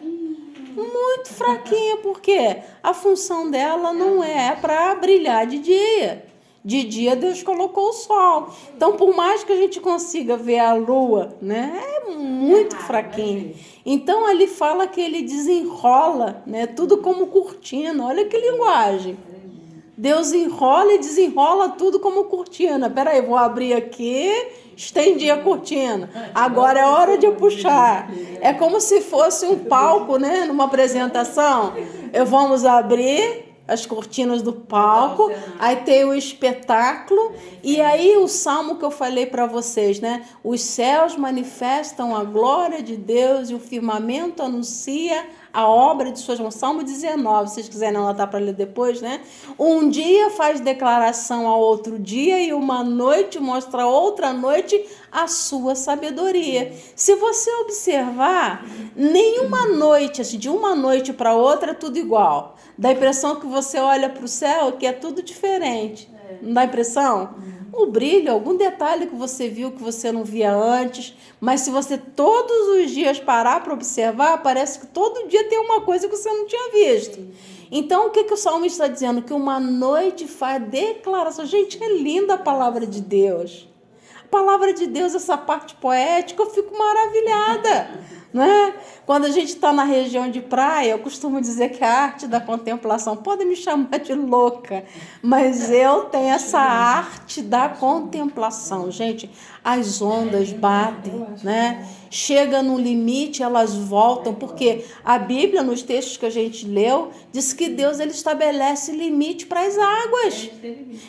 Muito fraquinha, porque a função dela não é para brilhar de dia. De dia Deus colocou o sol. Então, por mais que a gente consiga ver a lua, né, é muito fraquinho. Então, ali fala que ele desenrola, né, tudo como cortina. Olha que linguagem. Deus enrola e desenrola tudo como cortina. Peraí, vou abrir aqui, estendi a cortina. Agora é hora de eu puxar. É como se fosse um palco, né? Numa apresentação. Vamos abrir as cortinas do palco, aí tem o espetáculo, e aí o salmo que eu falei para vocês, né? Os céus manifestam a glória de Deus e o firmamento anuncia a obra de suas mãos. Salmo 19, se vocês quiserem anotar para ler depois, né? Um dia faz declaração ao outro dia e uma noite mostra a outra noite a sua sabedoria. Se você observar, nenhuma noite, assim, de uma noite para outra é tudo igual. Dá a impressão que você olha para o céu que é tudo diferente. Não dá impressão? O brilho, algum detalhe que você viu que você não via antes, mas se você todos os dias parar para observar, parece que todo dia tem uma coisa que você não tinha visto. Então, o que o salmista está dizendo? Que uma noite faz declaração. Gente, é linda a palavra de Deus. A palavra de Deus, essa parte poética, eu fico maravilhada. Né? Quando a gente está na região de praia, eu costumo dizer que a arte da contemplação, podem me chamar de louca, mas eu tenho essa arte da contemplação. Gente, as ondas batem, né? Chega no limite, elas voltam, porque a Bíblia, nos textos que a gente leu, diz que Deus ele estabelece limite para as águas.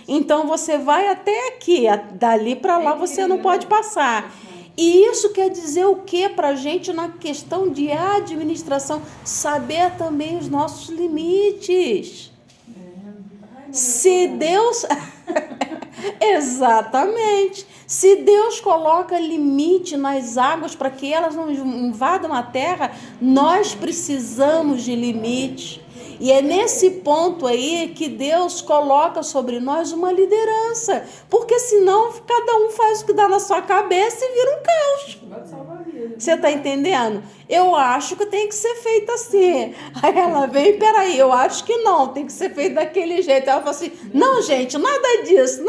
Então você vai até aqui, dali para lá você não pode passar. E isso quer dizer o que para a gente na questão de administração? Saber também os nossos limites. Se Deus... Exatamente. Se Deus coloca limite nas águas para que elas não invadam a terra, nós precisamos de limite. E é nesse ponto aí que Deus coloca sobre nós uma liderança. Porque senão cada um faz o que dá na sua cabeça e vira um caos. Você está entendendo? Eu acho que tem que ser feito assim. Aí ela vem, peraí, eu acho que não, tem que ser feito daquele jeito. Ela fala assim, não, gente, nada disso,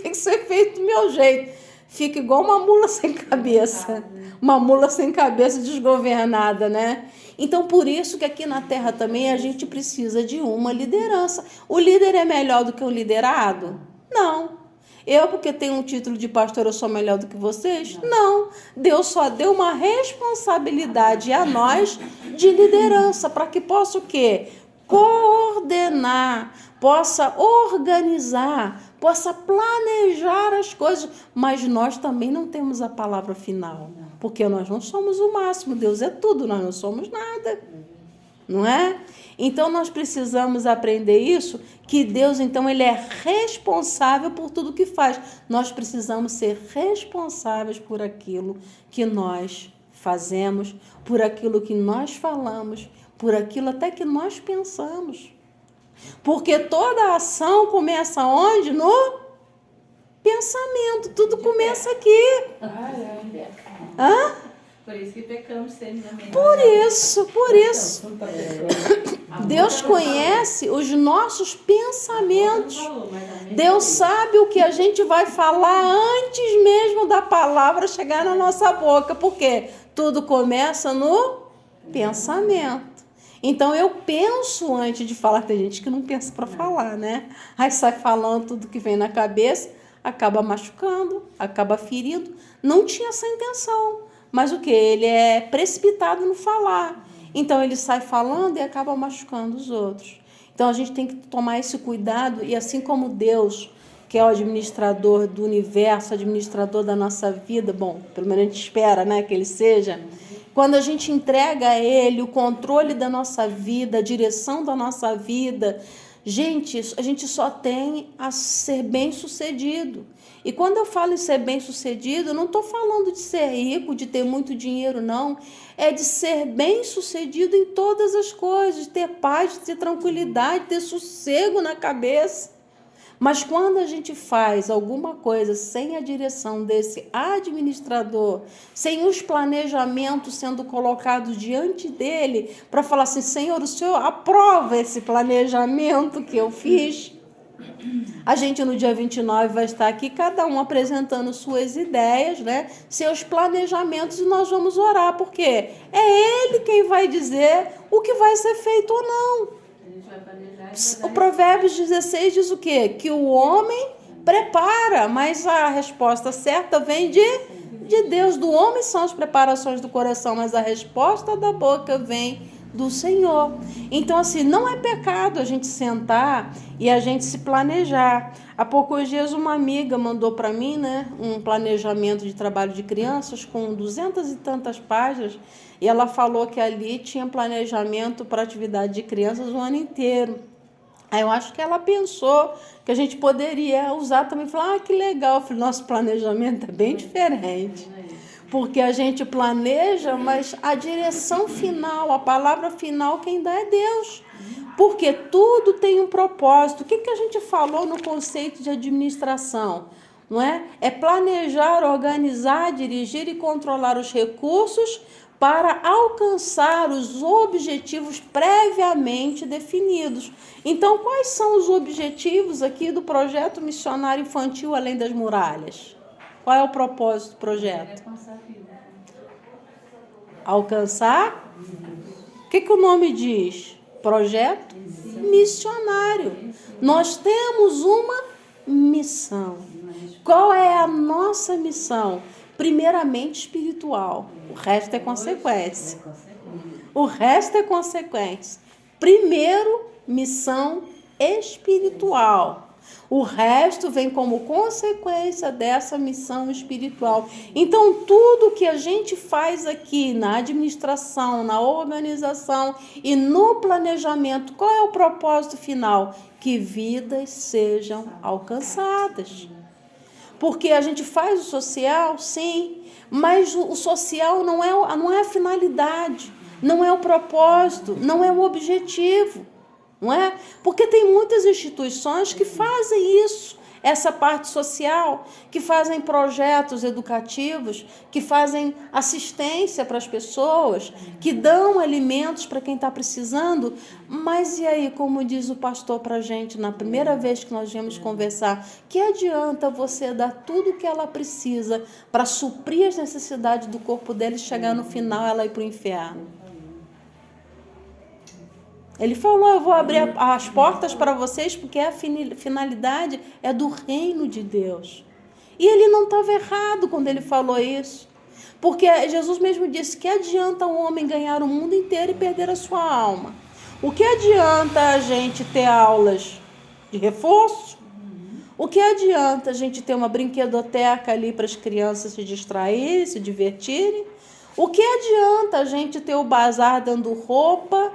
tem que ser feito do meu jeito. Fica igual uma mula sem cabeça. Uma mula sem cabeça desgovernada, né? Então, por isso que aqui na Terra também a gente precisa de uma liderança. O líder é melhor do que o liderado? Não. Eu, porque tenho um título de pastor, eu sou melhor do que vocês? Não. Deus só deu uma responsabilidade a nós de liderança, para que possa o quê? Coordenar, possa organizar, possa planejar as coisas, mas nós também não temos a palavra final, porque nós não somos o máximo, Deus é tudo, nós não somos nada, não é? Então nós precisamos aprender isso, que Deus então ele é responsável por tudo que faz, nós precisamos ser responsáveis por aquilo que nós fazemos, por aquilo que nós falamos, por aquilo até que nós pensamos. Porque toda ação começa onde? No pensamento. Tudo começa aqui. Hã? Por isso que pecamos sempre na mente. Por isso. Deus conhece os nossos pensamentos. Deus sabe o que a gente vai falar antes mesmo da palavra chegar na nossa boca. Por quê? Tudo começa no pensamento. Então, eu penso antes de falar. Tem gente que não pensa para falar, né? Aí sai falando tudo que vem na cabeça, acaba machucando, acaba ferindo. Não tinha essa intenção. Mas o quê? Ele é precipitado no falar. Então, ele sai falando e acaba machucando os outros. Então, a gente tem que tomar esse cuidado. E assim como Deus, que é o administrador do universo, administrador da nossa vida, bom, pelo menos a gente espera, né, que ele seja... Quando a gente entrega a Ele o controle da nossa vida, a direção da nossa vida, gente, a gente só tem a ser bem-sucedido. E quando eu falo em ser bem-sucedido, eu não estou falando de ser rico, de ter muito dinheiro, não. É de ser bem-sucedido em todas as coisas, de ter paz, de ter tranquilidade, de ter sossego na cabeça. Mas quando a gente faz alguma coisa sem a direção desse administrador, sem os planejamentos sendo colocados diante dele, para falar assim, Senhor, o Senhor aprova esse planejamento que eu fiz? A gente no dia 29 vai estar aqui, cada um apresentando suas ideias, né? Seus planejamentos, e nós vamos orar, porque é Ele quem vai dizer o que vai ser feito ou não. A gente vai planejar e vai O Provérbios 16 diz o quê? Que o homem prepara, mas a resposta certa vem de Deus. Do homem são as preparações do coração, mas a resposta da boca vem do Senhor. Então, assim, não é pecado a gente sentar e a gente se planejar. Há poucos dias uma amiga mandou para mim, né, um planejamento de trabalho de crianças com 200 e tantas páginas, e ela falou que ali tinha planejamento para atividade de crianças o ano inteiro. Aí eu acho que ela pensou que a gente poderia usar também, falar, que legal. Eu falei, nosso planejamento é bem diferente. Porque a gente planeja, mas a direção final, a palavra final, quem dá é Deus. Porque tudo tem um propósito. O que a gente falou no conceito de administração? Não é? É planejar, organizar, dirigir e controlar os recursos para alcançar os objetivos previamente definidos. Então, quais são os objetivos aqui do projeto missionário infantil Além das Muralhas? Qual é o propósito do projeto? Alcançar? O que o nome diz? Projeto missionário. Nós temos uma missão. Qual é a nossa missão? Primeiramente espiritual. O resto é consequência. O resto é consequência. Primeiro, missão espiritual. O resto vem como consequência dessa missão espiritual. Então, tudo que a gente faz aqui na administração, na organização e no planejamento, qual é o propósito final? Que vidas sejam alcançadas. Porque a gente faz o social, sim, mas o social não é a finalidade, não é o propósito, não é o objetivo. Não é? Porque tem muitas instituições que fazem isso, essa parte social, que fazem projetos educativos, que fazem assistência para as pessoas, que dão alimentos para quem está precisando. Mas e aí, como diz o pastor para a gente na primeira vez que nós viemos conversar, que adianta você dar tudo o que ela precisa para suprir as necessidades do corpo dela e chegar no final ela ir para o inferno? Ele falou, eu vou abrir as portas para vocês porque a finalidade é do reino de Deus. E ele não estava errado quando ele falou isso. Porque Jesus mesmo disse que adianta um homem ganhar o mundo inteiro e perder a sua alma. O que adianta a gente ter aulas de reforço? O que adianta a gente ter uma brinquedoteca ali para as crianças se distraírem, se divertirem? O que adianta a gente ter o bazar dando roupa,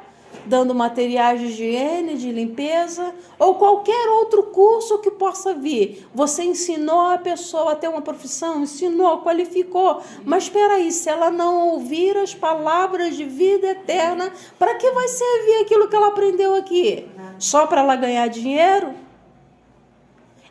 dando materiais de higiene, de limpeza, ou qualquer outro curso que possa vir? Você ensinou a pessoa a ter uma profissão, ensinou, qualificou, mas espera aí, se ela não ouvir as palavras de vida eterna, para que vai servir aquilo que ela aprendeu aqui? Só para ela ganhar dinheiro?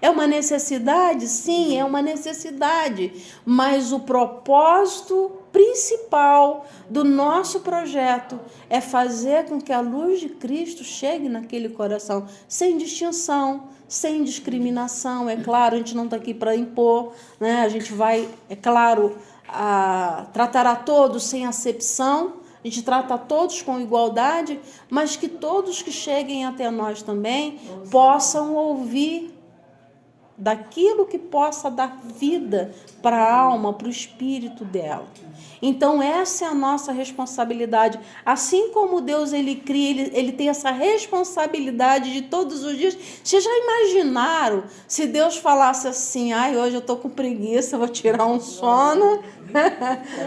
É uma necessidade? Sim, é uma necessidade, mas o propósito principal do nosso projeto é fazer com que a luz de Cristo chegue naquele coração, sem distinção, sem discriminação. É claro, a gente não está aqui para impor, né? A gente vai, é claro, tratar a todos sem acepção, a gente trata a todos com igualdade, mas que todos que cheguem até nós também possam ouvir daquilo que possa dar vida para a alma, para o espírito dela. Então essa é a nossa responsabilidade. Assim como Deus ele cria, ele tem essa responsabilidade de todos os dias. Vocês já imaginaram se Deus falasse assim, hoje eu estou com preguiça, vou tirar um sono,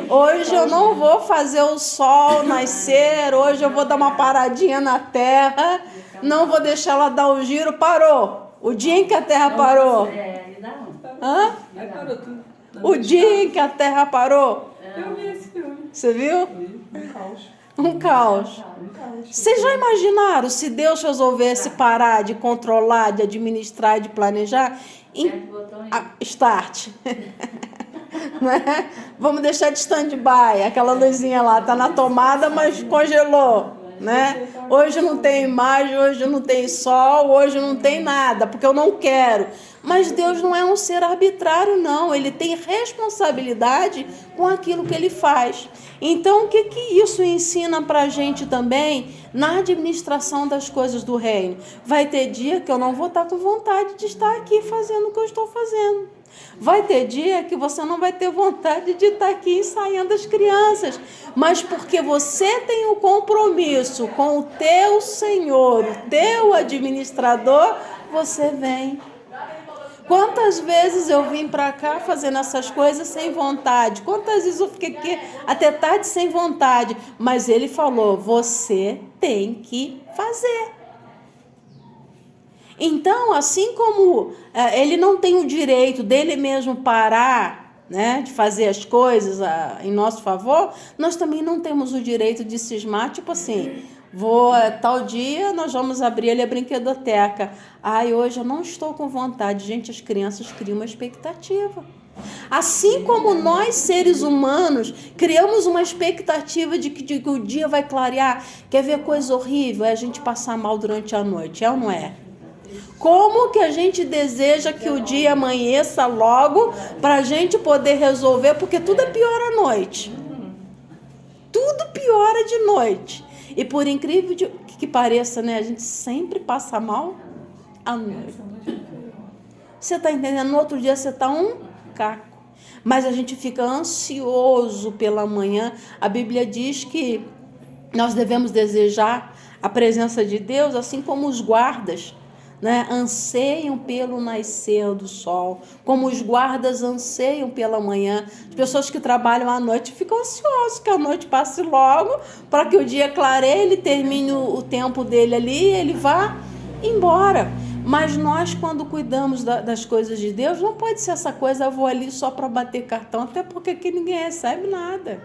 hoje eu não vou fazer o sol nascer, hoje eu vou dar uma paradinha na terra, não vou deixar ela dar um giro, parou. O dia em que a terra parou. Hã? Parou tudo. O dia em que a terra parou. Eu vi esse filme. Você viu? Um caos. Um caos. Vocês já imaginaram se Deus resolvesse parar de controlar, de administrar, de planejar? Start. Né? Vamos deixar de stand-by. Aquela luzinha lá está na tomada, mas congelou. Né? Hoje não tem imagem, hoje não tem sol, hoje não tem nada, porque eu não quero. Mas Deus não é um ser arbitrário, não. Ele tem responsabilidade com aquilo que ele faz. Então, o que isso ensina para a gente também na administração das coisas do reino? Vai ter dia que eu não vou estar com vontade de estar aqui fazendo o que eu estou fazendo. Vai ter dia que você não vai ter vontade de estar aqui ensaiando as crianças. Mas porque você tem o compromisso com o teu Senhor, o teu administrador, você vem. Quantas vezes eu vim para cá fazendo essas coisas sem vontade? Quantas vezes eu fiquei aqui até tarde sem vontade? Mas ele falou, você tem que fazer. Então, assim como ele não tem o direito dele mesmo parar, né, de fazer as coisas em nosso favor, nós também não temos o direito de cismar, tipo assim, tal dia nós vamos abrir ali a brinquedoteca. Ai, hoje eu não estou com vontade. Gente, as crianças criam uma expectativa. Assim como nós, seres humanos, criamos uma expectativa de que o dia vai clarear. Quer ver coisa horrível? É a gente passar mal durante a noite, é ou não é? Como que a gente deseja que o dia amanheça logo para a gente poder resolver, porque tudo é pior à noite. Tudo piora de noite. E por incrível que pareça, né, a gente sempre passa mal à noite. Você está entendendo? No outro dia você está um caco. Mas a gente fica ansioso pela manhã. A Bíblia diz que nós devemos desejar a presença de Deus, assim como os guardas, né, anseiam pelo nascer do sol, como os guardas anseiam pela manhã. As pessoas que trabalham à noite ficam ansiosas que a noite passe logo, para que o dia clareie, ele termine o tempo dele ali e ele vá embora. Mas nós, quando cuidamos das coisas de Deus, não pode ser essa coisa, eu vou ali só para bater cartão, até porque aqui ninguém recebe nada.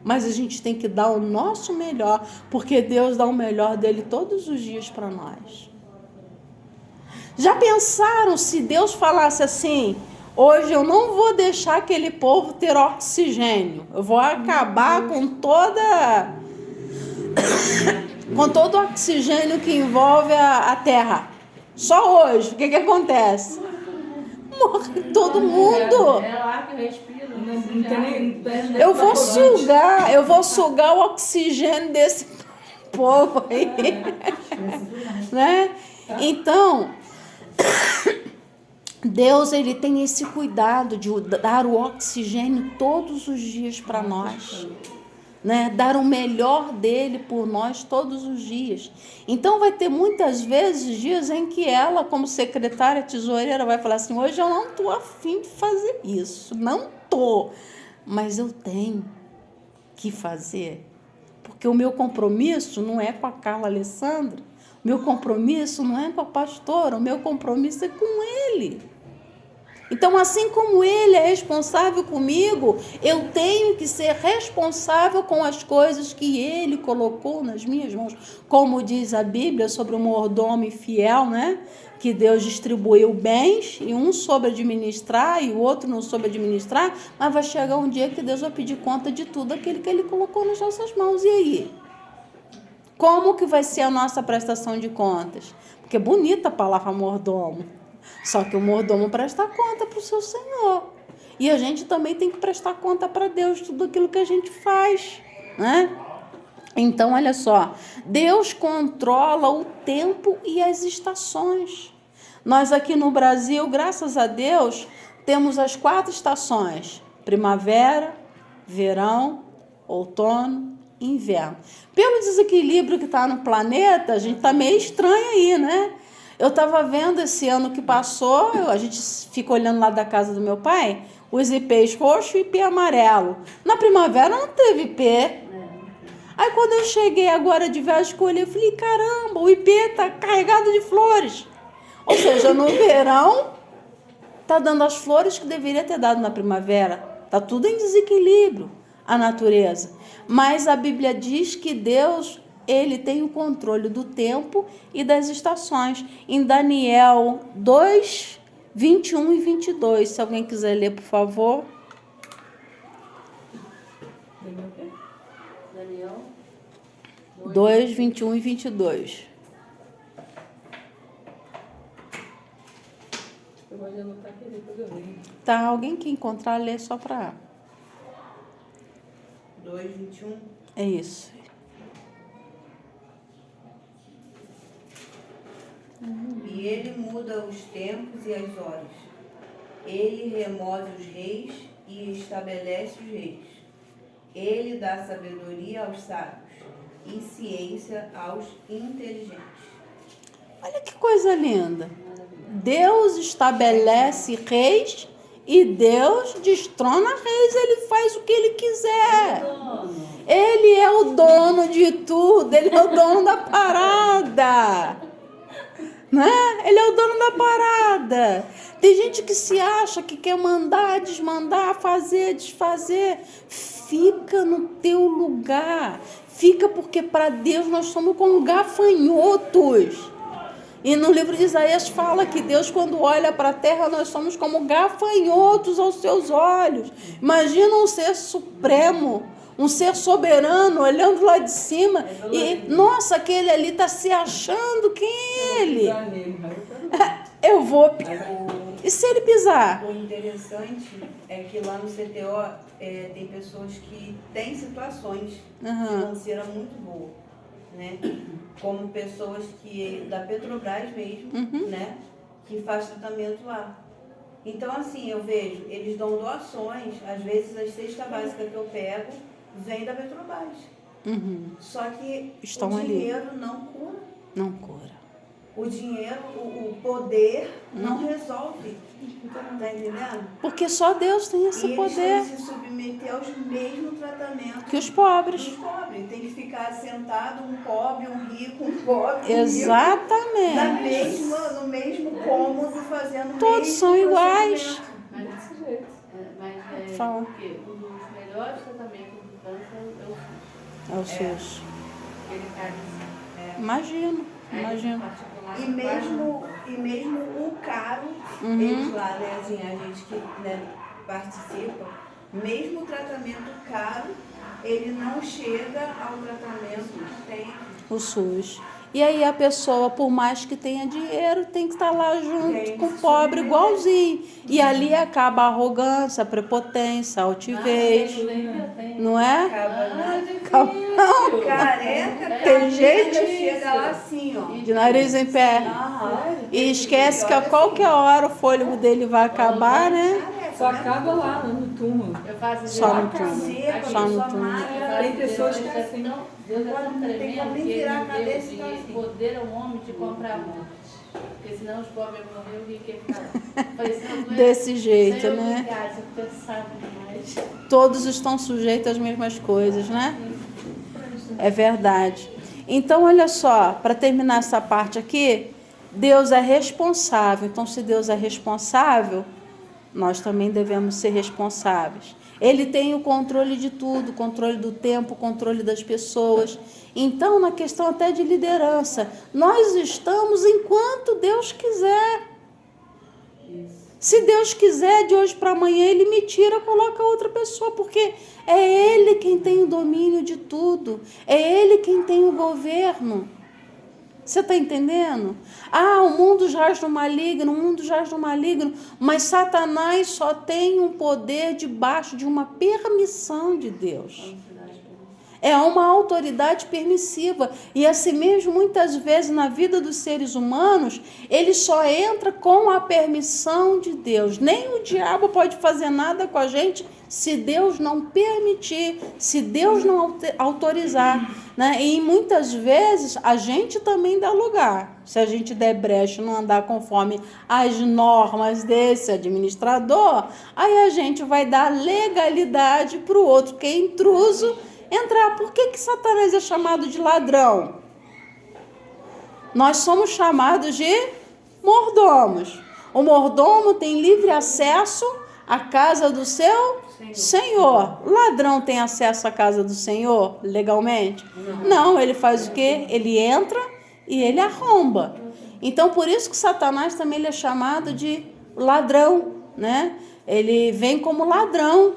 Mas a gente tem que dar o nosso melhor, porque Deus dá o melhor dele todos os dias para nós. Já pensaram se Deus falasse assim, hoje eu não vou deixar aquele povo ter oxigênio, eu vou acabar com todo o oxigênio que envolve a terra. Só hoje, o que acontece? Morre todo mundo. É lá que eu respiro. Eu vou sugar o oxigênio desse povo aí. Né? Então, Deus, ele tem esse cuidado de dar o oxigênio todos os dias para nós, né? Dar o melhor dele por nós todos os dias. Então vai ter muitas vezes dias em que ela, como secretária tesoureira, vai falar assim, hoje eu não estou afim de fazer isso, não estou, mas eu tenho que fazer, porque o meu compromisso não é com a Carla Alessandra, meu compromisso não é com a pastora, o meu compromisso é com ele. Então, assim como ele é responsável comigo, eu tenho que ser responsável com as coisas que ele colocou nas minhas mãos. Como diz a Bíblia sobre o mordomo fiel, né? Que Deus distribuiu bens e um soube administrar e o outro não soube administrar, mas vai chegar um dia que Deus vai pedir conta de tudo aquilo que ele colocou nas nossas mãos. E aí? Como que vai ser a nossa prestação de contas? Porque é bonita a palavra mordomo. Só que o mordomo presta conta para o seu Senhor. E a gente também tem que prestar conta para Deus de tudo aquilo que a gente faz, né? Então, olha só. Deus controla o tempo e as estações. Nós aqui no Brasil, graças a Deus, temos as 4 estações. Primavera, verão, outono, inverno. Pelo desequilíbrio que está no planeta, a gente está meio estranho aí, né? Eu estava vendo esse ano que passou, a gente fica olhando lá da casa do meu pai, os ipês roxos e ipê amarelo. Na primavera não teve ipê. Aí quando eu cheguei agora de viagem, eu falei, caramba, o ipê está carregado de flores. Ou seja, no verão está dando as flores que deveria ter dado na primavera. Está tudo em desequilíbrio, a natureza. Mas a Bíblia diz que Deus, ele tem o controle do tempo e das estações. Em Daniel 2, 21 e 22. Se alguém quiser ler, por favor. Daniel 2, 21 e 22. Pode anotar que depois eu leio. Tá, alguém que encontrar, lê só para... 2:21. É isso. E ele muda os tempos e as horas. Ele remove os reis e estabelece os reis. Ele dá sabedoria aos sábios e ciência aos inteligentes. Olha que coisa linda. Deus estabelece reis e Deus destrona reis. Ele faz o que ele quiser. Ele é o dono de tudo. Ele é o dono da parada. Né? Ele é o dono da parada. Tem gente que se acha que quer mandar, desmandar, fazer, desfazer. Fica no teu lugar. Fica porque para Deus nós somos como gafanhotos. E no livro de Isaías fala que Deus, quando olha para a terra, nós somos como gafanhotos aos seus olhos. Imagina um ser supremo, um ser soberano, olhando lá de cima. E, nossa, aquele ali está se achando, quem é ele? Eu vou... E se ele pisar? O interessante é que lá no CTO tem pessoas que têm situações financeiras muito boas, né? Como pessoas que da Petrobras mesmo, né? Que faz tratamento lá. Então, assim, eu vejo, eles dão doações, às vezes a cesta básica que eu pego vem da Petrobras. Só que Estão o ali. dinheiro não cura. Não cura. O dinheiro, o poder não resolve. Tá entendendo? Porque só Deus tem esse E poder. eles têm que se submeter aos mesmos tratamentos Que os pobres. dos pobres. Tem que ficar sentado um pobre, um rico, um pobre, Exatamente. no mesmo cômodo, fazendo o Todos mesmo são iguais. procedimento. Mas desse jeito. Mas Fala. porque um dos melhores tratamentos do câncer é É o SUS. o SUS. Ele cai assim. Imagino. E mesmo o caro, eles lá, né, assim, a gente que, né, participa, mesmo o tratamento caro, ele não chega ao tratamento que tem. O SUS. E aí a pessoa, por mais que tenha dinheiro, tem que estar lá junto com o pobre igualzinho. E ali acaba a arrogância, a prepotência, a altivez. Não é? Não. Careca, Tem gente chega lá assim, ó. de nariz em pé. E esquece que a qualquer hora o fôlego dele vai acabar, né? Só acaba lá, no túmulo. Eu faço Só no direto. túmulo. Só no túmulo. Tem pessoas que é assim. Deus é tão Tem tremendo como nem que ele virar a não deu cabeça e dinheiro, tá assim. poder ao homem de comprar a morte. Porque senão os pobres iam morrer, o rico ia ficar lá. Falei, Senhor, não é- Desse jeito, Senhor, né? obrigado, você pensava demais. Todos estão sujeitos às mesmas coisas, né? É verdade. Então, olha só, para terminar essa parte aqui, Deus é responsável. Então, se Deus é responsável, nós também devemos ser responsáveis. Ele tem o controle de tudo, controle do tempo, controle das pessoas. Então, na questão até de liderança, nós estamos enquanto Deus quiser. Se Deus quiser, de hoje para amanhã, Ele me tira, coloca outra pessoa, porque é Ele quem tem o domínio de tudo. É Ele quem tem o governo. Você está entendendo? Ah, o mundo jaz no maligno, o mundo jaz no maligno. Mas Satanás só tem um poder debaixo de uma permissão de Deus. É uma autoridade permissiva. E assim mesmo, muitas vezes, na vida dos seres humanos, ele só entra com a permissão de Deus. Nem o diabo pode fazer nada com a gente se Deus não permitir, se Deus não autorizar. Né? E muitas vezes a gente também dá lugar. Se a gente der brecha e não andar conforme as normas desse administrador, aí a gente vai dar legalidade para o outro, que é intruso, entrar. Por que Satanás é chamado de ladrão? Nós somos chamados de mordomos. O mordomo tem livre acesso à casa do seu Senhor. O ladrão tem acesso à casa do Senhor legalmente? Não, ele faz o quê? Ele entra e ele arromba. Então, por isso que Satanás também ele é chamado de ladrão, né? Ele vem como ladrão.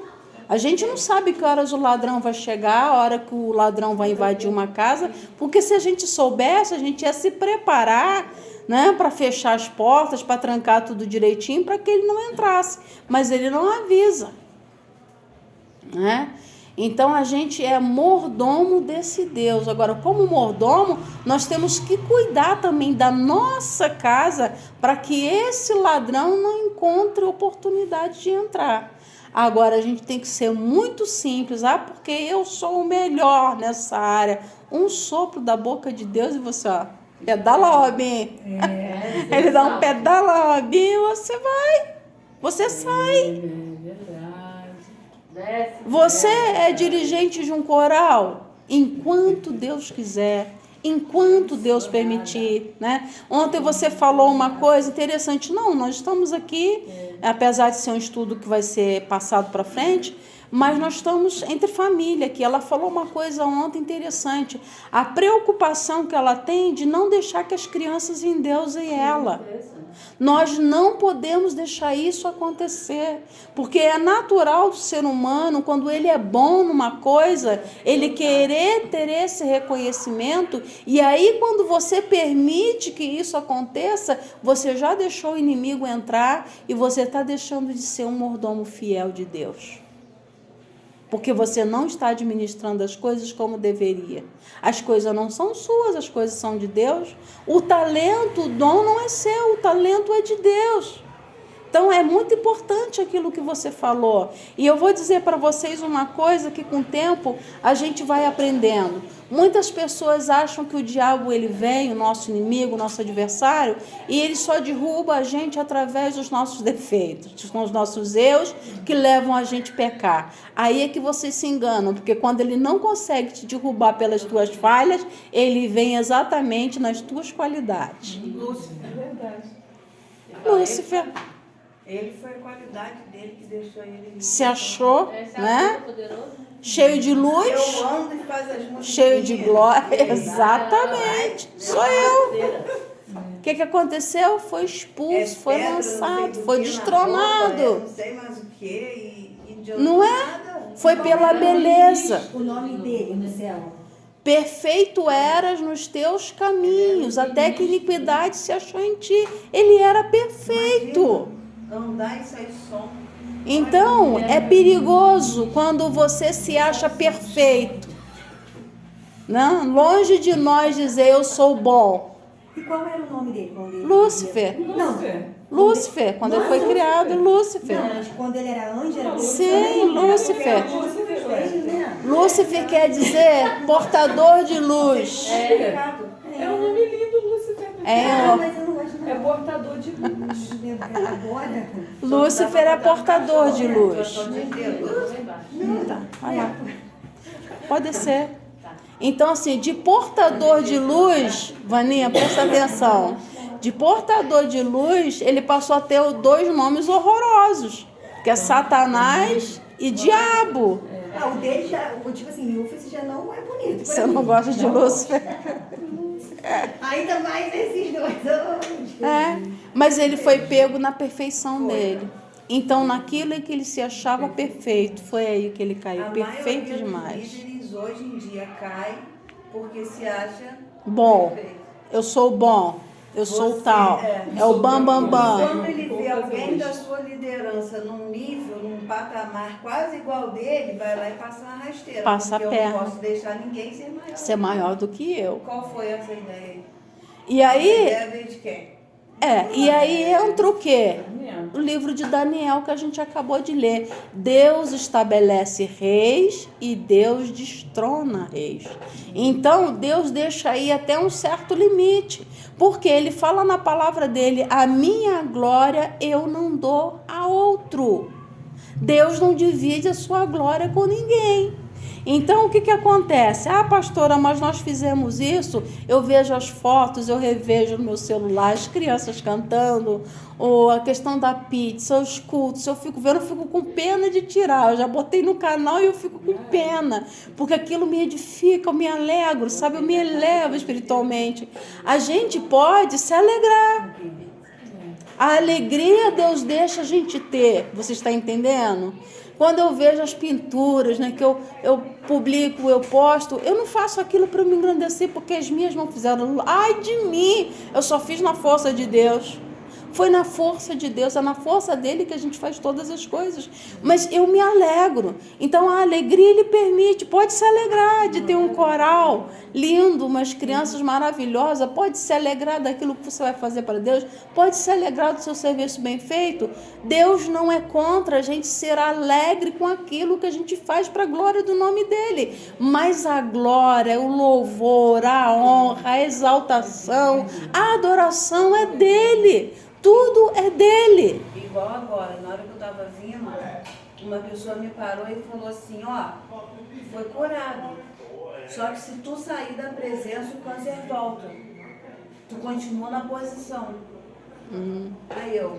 A gente não sabe que horas o ladrão vai chegar, a hora que o ladrão vai invadir uma casa, porque se a gente soubesse, a gente ia se preparar, né, para fechar as portas, para trancar tudo direitinho, para que ele não entrasse. Mas ele não avisa, né? Então a gente é mordomo desse Deus. Agora, como mordomo, nós temos que cuidar também da nossa casa para que esse ladrão não encontre oportunidade de entrar. Agora, a gente tem que ser muito simples, porque eu sou o melhor nessa área. Um sopro da boca de Deus e você, ó, pedala, Robin. Ele dá um pedala, Robin, e você sai. Você é dirigente de um coral enquanto Deus quiser, enquanto Deus permitir, né? Ontem você falou uma coisa interessante. Não, nós estamos aqui, apesar de ser um estudo que vai ser passado para frente, mas nós estamos entre família aqui. Ela falou uma coisa ontem interessante. A preocupação que ela tem de não deixar que as crianças endeusem ela. Nós não podemos deixar isso acontecer, porque é natural do ser humano, quando ele é bom numa coisa, ele querer ter esse reconhecimento, e aí quando você permite que isso aconteça, você já deixou o inimigo entrar e você está deixando de ser um mordomo fiel de Deus. Porque você não está administrando as coisas como deveria. As coisas não são suas, as coisas são de Deus. O talento, o dom não é seu, o talento é de Deus. Então é muito importante aquilo que você falou. E eu vou dizer para vocês uma coisa que com o tempo a gente vai aprendendo. Muitas pessoas acham que o diabo ele vem, o nosso inimigo, o nosso adversário, e ele só derruba a gente através dos nossos defeitos, são os nossos erros que levam a gente a pecar. Aí é que vocês se enganam, porque quando ele não consegue te derrubar pelas tuas falhas, ele vem exatamente nas tuas qualidades. Lúcifer. É verdade. Lúcifer Ele foi a qualidade dele que deixou ele... se achou, né? Cheio de luz, Eu ando e faz as musiquinhas. cheio de glória. Exatamente. Sou eu. O que aconteceu? Foi expulso, foi pedra, lançado, não sei do foi que na destronado. roupa, não sei mais o que, e de Não é? nada. Foi pela beleza. O nome dele no céu. Perfeito eras nos teus caminhos, até que iniquidade se achou em ti. Ele era perfeito. Andar e sair som. Então, é perigoso quando você se acha perfeito. Não? Longe de nós dizer eu sou bom. E qual era o nome dele? Quando ele Lúcifer. Lúcifer, quando ele foi criado, Lúcifer. Não, mas quando ele era anjo, era Sim, Lúcifer. Né? Lúcifer quer dizer portador de luz. É um nome lindo, Lúcifer. É, Mas eu não gosto É não. portador de luz. Agora, Lúcifer é portador de luz. Tá. Vai lá. Pode ser. Então, assim, de portador de luz, Vaninha, presta atenção. De portador de luz, ele passou a ter dois nomes horrorosos, que é Satanás e Diabo. o dele já, tipo assim, Lúcifer já não é bonito. Você não gosta de Lúcifer? Ainda mais esses dois. É, mas ele foi pego na perfeição dele. Então, naquilo em que ele se achava perfeito, foi aí que ele caiu. A Perfeito maioria demais. dos líderes hoje em dia cai porque se acha Bom, perfeito. eu sou bom, eu sou Você, tal. É o bam, bam, bam. Quando ele vê alguém da sua liderança num nível, num patamar quase igual dele, vai lá e passa uma rasteira. Passa a porque perna. eu não posso deixar ninguém ser maior. Ser maior do que eu. Qual foi essa ideia aí? E A aí, ideia veio de quem? e aí entra o quê? O livro de Daniel que a gente acabou de ler. Deus estabelece reis e Deus destrona reis. Então, Deus deixa aí até um certo limite. Porque ele fala na palavra dele, a minha glória eu não dou a outro. Deus não divide a sua glória com ninguém. Então, o que acontece? Pastora, mas nós fizemos isso, eu vejo as fotos, eu revejo no meu celular, as crianças cantando, ou a questão da pizza, os cultos, eu fico vendo, eu fico com pena de tirar, eu já botei no canal e eu fico com pena, porque aquilo me edifica, eu me alegro, sabe? Eu me elevo espiritualmente. A gente pode se alegrar. A alegria Deus deixa a gente ter. Você está entendendo? Quando eu vejo as pinturas, né, que eu publico, eu posto, eu não faço aquilo para me engrandecer porque as minhas não fizeram. Ai de mim! Eu só fiz na força de Deus. Foi na força de Deus, é na força dele que a gente faz todas as coisas. Mas eu me alegro. Então a alegria ele permite. Pode se alegrar de ter um coral lindo, umas crianças maravilhosas. Pode se alegrar daquilo que você vai fazer para Deus. Pode se alegrar do seu serviço bem feito. Deus não é contra a gente ser alegre com aquilo que a gente faz para a glória do nome dele. Mas a glória, o louvor, a honra, a exaltação, a adoração é dele. Tudo é dele. Igual agora, na hora que eu estava vindo, uma pessoa me parou e falou assim, ó, foi curado. Só que se tu sair da presença, o câncer volta. Tu continua na posição. Aí eu,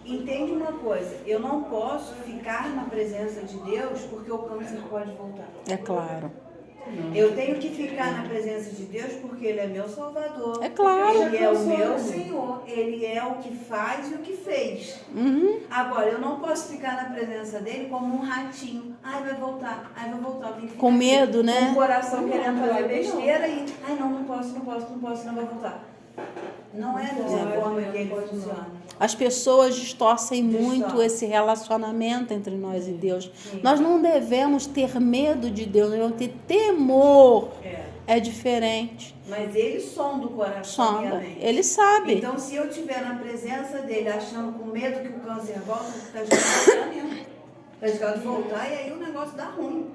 entende uma coisa, eu não posso ficar na presença de Deus porque o câncer pode voltar. É claro. Eu tenho que ficar na presença de Deus porque Ele é meu Salvador. É claro. Ele é o meu Senhor. Ele é o que faz e o que fez. Agora, eu não posso ficar na presença dele como um ratinho. Ai, vai voltar. Ai, vai voltar. Eu tenho que ficar Com medo, aqui, né? com o coração querendo fazer besteira e... Ai, não posso, não vai voltar. Não é dessa forma que ele funciona. As pessoas distorcem muito esse relacionamento entre nós e Deus. Nós não devemos ter medo de Deus, nós devemos ter temor. É diferente. Mas ele sonda o coração. Sonda. Ele sabe. Então, se eu estiver na presença dele, achando com medo que o câncer volte, está jogando está de voltar e aí o negócio dá ruim.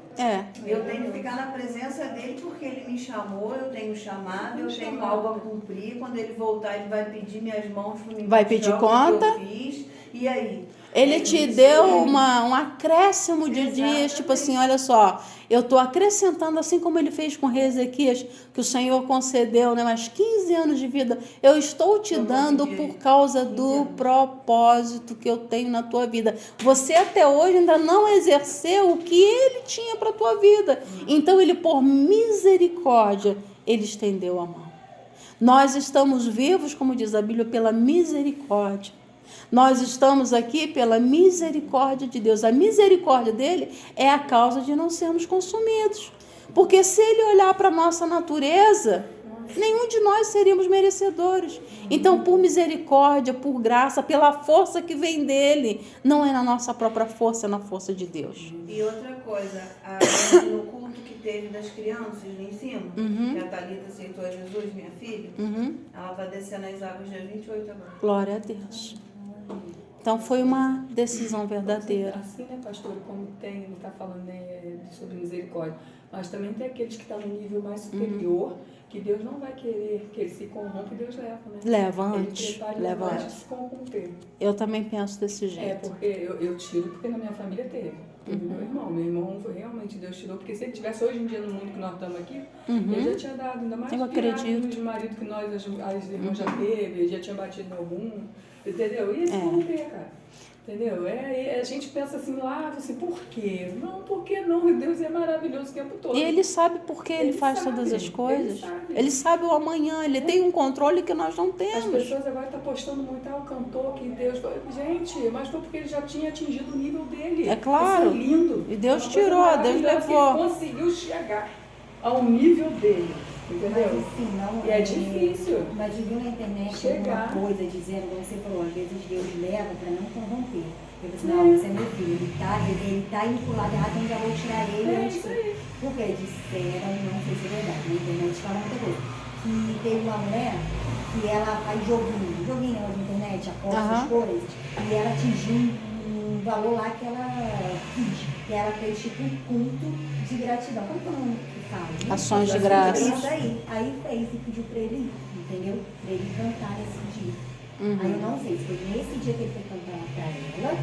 Eu tenho que ficar na presença dele porque ele me chamou, eu tenho chamado, eu tenho algo a cumprir. Quando ele voltar, ele vai pedir minhas mãos para mim. Vai pedir conta. Que eu fiz. E aí? Ele te deu um acréscimo de dias, tipo assim, olha só, eu estou acrescentando, assim como ele fez com o rei Ezequias, que o Senhor concedeu, né, mais 15 anos de vida, eu estou te dando por causa do propósito que eu tenho na tua vida. Você até hoje ainda não exerceu o que ele tinha para a tua vida. Então ele, por misericórdia, ele estendeu a mão. Nós estamos vivos, como diz a Bíblia, pela misericórdia. Nós estamos aqui pela misericórdia de Deus. A misericórdia dele é a causa de não sermos consumidos. Porque se ele olhar para a nossa natureza, nenhum de nós seríamos merecedores. Então, por misericórdia, por graça, pela força que vem dele, não é na nossa própria força, é na força de Deus. E outra coisa, no culto que teve das crianças lá em cima, que a Thalita aceitou a Jesus, minha filha, ela está descendo as águas dia 28 agora. Glória a Deus. Então foi uma decisão verdadeira. Assim, né, pastor, como tem, ele está falando, né, sobre misericórdia, mas também tem aqueles que estão no nível mais superior, que Deus não vai querer que ele se corrompa, e Deus leva, né? Leva antes. Leva antes de se corromper. Eu também penso desse jeito. Porque eu tiro porque na minha família teve. Teve meu irmão foi realmente Deus tirou, porque se ele tivesse hoje em dia no mundo que nós estamos aqui, ele já tinha dado, ainda mais eu acredito. de marido que nós, as irmãs já teve, ele já tinha batido em algum, entendeu? E esse corromper, cara. Entendeu? A gente pensa assim lá, assim, por quê? Não, por que não? Deus é maravilhoso o tempo todo. E ele sabe por que ele faz todas as coisas. Ele sabe o amanhã, ele tem um controle que nós não temos. As pessoas agora estão postando muito, o cantor que Deus... Gente, mas foi porque ele já tinha atingido o nível dele. É claro. Isso é lindo. E Deus tirou, Deus levou. Ele conseguiu chegar ao nível dele. Entendeu? Mas, assim, não, e é difícil. Mas viu na internet chegar. alguma coisa dizendo, como você falou, às vezes Deus leva para não corromper. Eu falei assim, não, você é meu filho, ele tá indo pro lado errado, então já vou tirar ele antes. Porque disseram, não sei se é verdade, na internet fala muita coisa, que teve uma mulher que ela faz joguinho na internet, aposta as coisas, e ela atingiu um valor lá que ela quis, que ela fez tipo um culto de gratidão. Como que é o nome que fala? Ações de graça. Isso aí fez e pediu pra ele ir, entendeu? Pra ele cantar nesse dia. Aí eu não sei se foi nesse dia que ele foi cantar pra ela,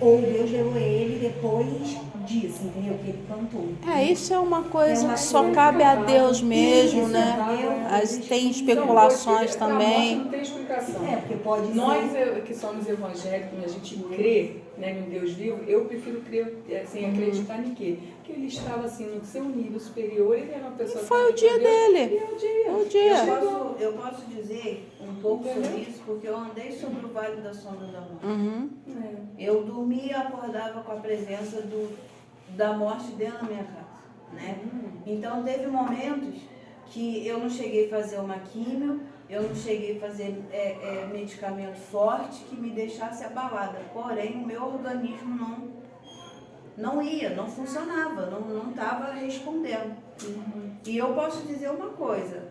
ou Deus levou ele depois disso, entendeu? Que ele cantou. Isso é uma coisa uma que só coisa cabe a que Deus mesmo, Isso, né? Tem especulações Não, porque também. não tem explicação. Porque pode Nós ser. que somos evangélicos, a gente crê, né, em Deus vivo, eu prefiro crer sem acreditar em quê? Que ele estava assim no seu nível superior, ele era uma pessoa. Foi o dia dele. E é o dia. O dia. Eu posso dizer um pouco sobre isso, porque eu andei sobre o vale da sombra da morte. Uhum. Eu dormia e acordava com a presença da morte dentro da minha casa, né? Então teve momentos que eu não cheguei a fazer uma químio, eu não cheguei a fazer medicamento forte que me deixasse abalada. Porém, o meu organismo não ia, não funcionava, não estava respondendo. E eu posso dizer uma coisa,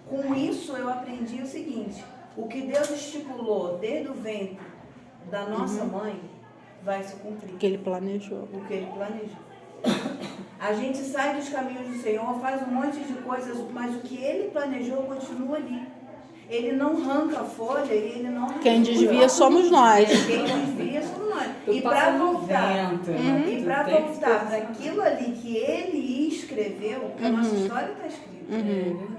com isso eu aprendi o seguinte: o que Deus estipulou desde o ventre da nossa mãe vai se cumprir. O que ele planejou. O que ele planejou. A gente sai dos caminhos do Senhor, faz um monte de coisas, mas o que ele planejou continua ali. Ele não arranca a folha e ele não arranca. Quem desvia somos nós. Quem desvia somos nós. Tu E passa para no voltar, vento, né? e Tu para tem que voltar ter- para aquilo ali que ele escreveu, porque a nossa história está escrita.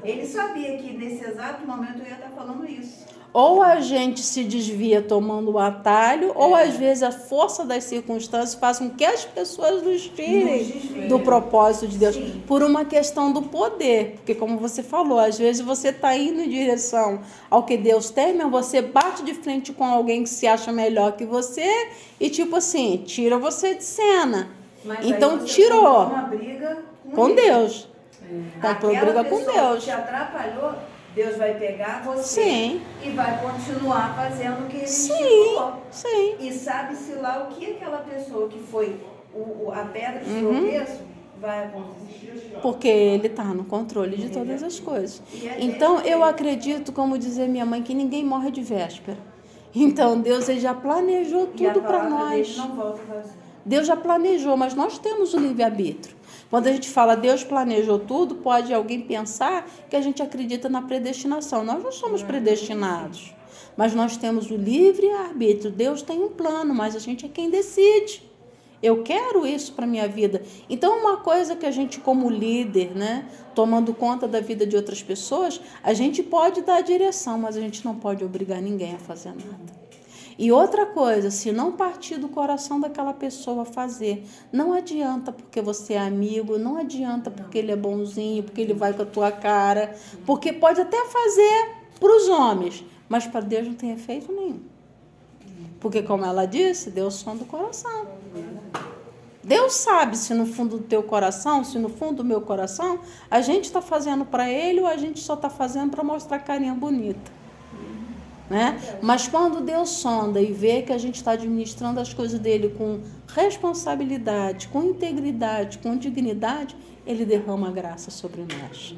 Ele sabia que nesse exato momento eu ia estar falando isso. Ou a gente se desvia tomando o atalho, ou às vezes a força das circunstâncias faz com que as pessoas nos tirem Nos desviem. do propósito de Deus. Sim. Por uma questão do poder. Porque como você falou, às vezes você está indo em direção ao que Deus tem, mas você bate de frente com alguém que se acha melhor que você e tipo assim, tira você de cena. Mas Então aí você tirou comprou uma briga com ele. Deus. Comprou Aquela briga com pessoa Deus. que te atrapalhou, Deus vai pegar você Sim. e vai continuar fazendo o que ele Sim, estipulou. sim. E sabe-se lá o que aquela pessoa que foi a pedra de Uhum. tropeço vai acontecer. Porque ele está no controle de todas as coisas. E é Então, desse eu jeito. acredito, como dizia minha mãe, que ninguém morre de véspera. Então, Deus ele já planejou E a tudo para palavra nós. dele não volta vazia. Deus já planejou, mas nós temos o livre-arbítrio. Quando a gente fala Deus planejou tudo, pode alguém pensar que a gente acredita na predestinação. Nós não somos predestinados, mas nós temos o livre-arbítrio. Deus tem um plano, mas a gente é quem decide. Eu quero isso para a minha vida. Então, uma coisa que a gente, como líder, né, tomando conta da vida de outras pessoas, a gente pode dar a direção, mas a gente não pode obrigar ninguém a fazer nada. E outra coisa, se não partir do coração daquela pessoa fazer, não adianta porque você é amigo, não adianta porque ele é bonzinho, porque ele vai com a tua cara, porque pode até fazer para os homens, mas para Deus não tem efeito nenhum. Porque, como ela disse, Deus sonda o coração. Deus sabe se no fundo do teu coração, se no fundo do meu coração, a gente está fazendo para ele ou a gente só está fazendo para mostrar carinha bonita. Né? Mas quando Deus sonda e vê que a gente está administrando as coisas dele com responsabilidade, com integridade, com dignidade, ele derrama graça sobre nós.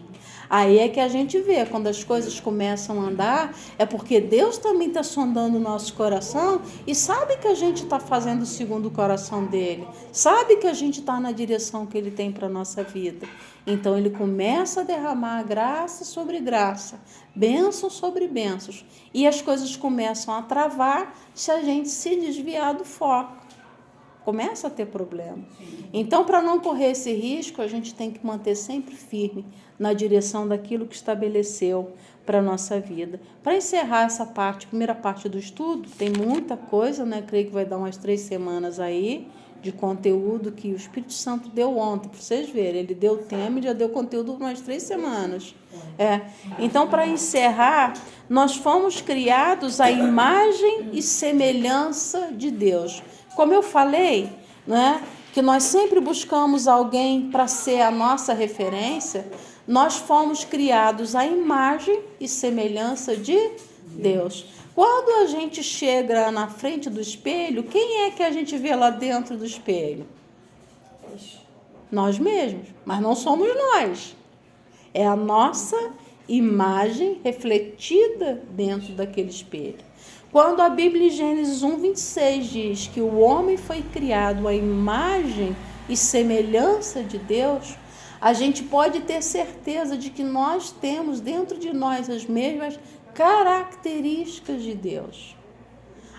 Aí é que a gente vê, quando as coisas começam a andar, é porque Deus também está sondando o nosso coração e sabe que a gente está fazendo segundo o coração dele, sabe que a gente está na direção que ele tem para a nossa vida. Então ele começa a derramar graça sobre graça, bênçãos sobre bênçãos, e as coisas começam a travar se a gente se desviar do foco. Começa a ter problema. Então, para não correr esse risco, a gente tem que manter sempre firme na direção daquilo que estabeleceu para a nossa vida. Para encerrar essa parte, primeira parte do estudo, tem muita coisa, né? Creio que vai dar umas 3 semanas aí de conteúdo que o Espírito Santo deu ontem, para vocês verem. Ele deu o tema e já deu conteúdo umas 3 semanas. Então, para encerrar, nós fomos criados à imagem e semelhança de Deus. Como eu falei, né, que nós sempre buscamos alguém para ser a nossa referência, nós fomos criados à imagem e semelhança de Deus. Quando a gente chega na frente do espelho, quem é que a gente vê lá dentro do espelho? Nós mesmos, mas não somos nós. É a nossa imagem refletida dentro daquele espelho. Quando a Bíblia em Gênesis 1:26 diz que o homem foi criado à imagem e semelhança de Deus, a gente pode ter certeza de que nós temos dentro de nós as mesmas características de Deus.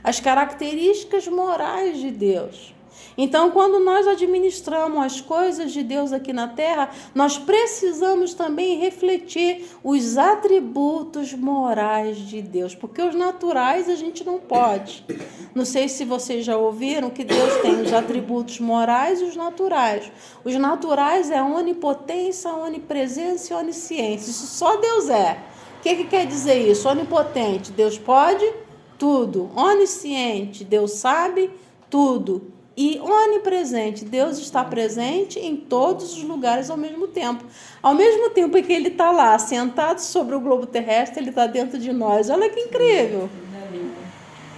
As características morais de Deus. Então, quando nós administramos as coisas de Deus aqui na terra, nós precisamos também refletir os atributos morais de Deus, porque os naturais a gente não pode. Não sei se vocês já ouviram que Deus tem os atributos morais e os naturais. Os naturais é a onipotência, a onipresença e a onisciência. Isso só Deus é. O que quer dizer isso? Onipotente, Deus pode tudo. Onisciente, Deus sabe tudo. E onipresente, Deus está presente em todos os lugares ao mesmo tempo. Ao mesmo tempo que Ele está lá, sentado sobre o globo terrestre, Ele está dentro de nós. Olha que incrível!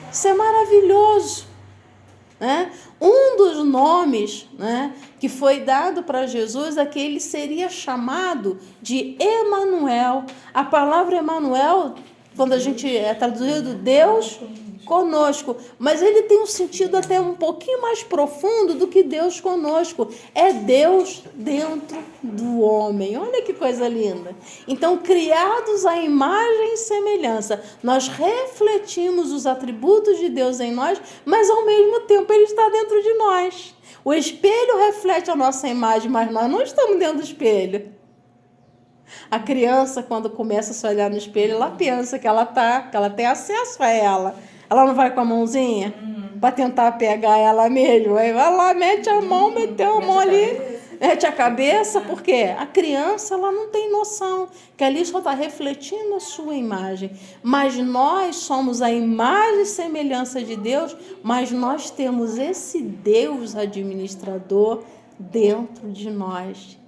Isso é maravilhoso, né? Um dos nomes, né, que foi dado para Jesus é que Ele seria chamado de Emanuel. A palavra Emanuel, quando a gente é traduzido Deus conosco, mas ele tem um sentido até um pouquinho mais profundo do que Deus conosco. É Deus dentro do homem. Olha que coisa linda. Então, criados à imagem e semelhança, nós refletimos os atributos de Deus em nós, mas ao mesmo tempo ele está dentro de nós. O espelho reflete a nossa imagem, mas nós não estamos dentro do espelho. A criança, quando começa a se olhar no espelho, ela pensa que ela tem acesso a ela. Ela não vai com a mãozinha para tentar pegar ela mesma. Aí vai lá, mete a mão, meteu a mão ali, mete a cabeça, porque a criança ela não tem noção que ali só está refletindo a sua imagem. Mas nós somos a imagem e semelhança de Deus, mas nós temos esse Deus administrador dentro de nós.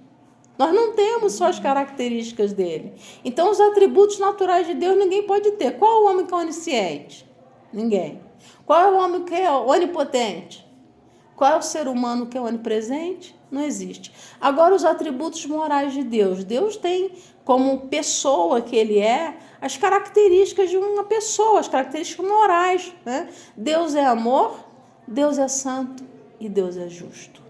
Nós não temos só as características dele. Então, os atributos naturais de Deus ninguém pode ter. Qual é o homem que é onisciente? Ninguém. Qual é o homem que é onipotente? Qual é o ser humano que é onipresente? Não existe. Agora, os atributos morais de Deus. Deus tem como pessoa que ele é as características de uma pessoa, as características morais, né? Deus é amor, Deus é santo e Deus é justo.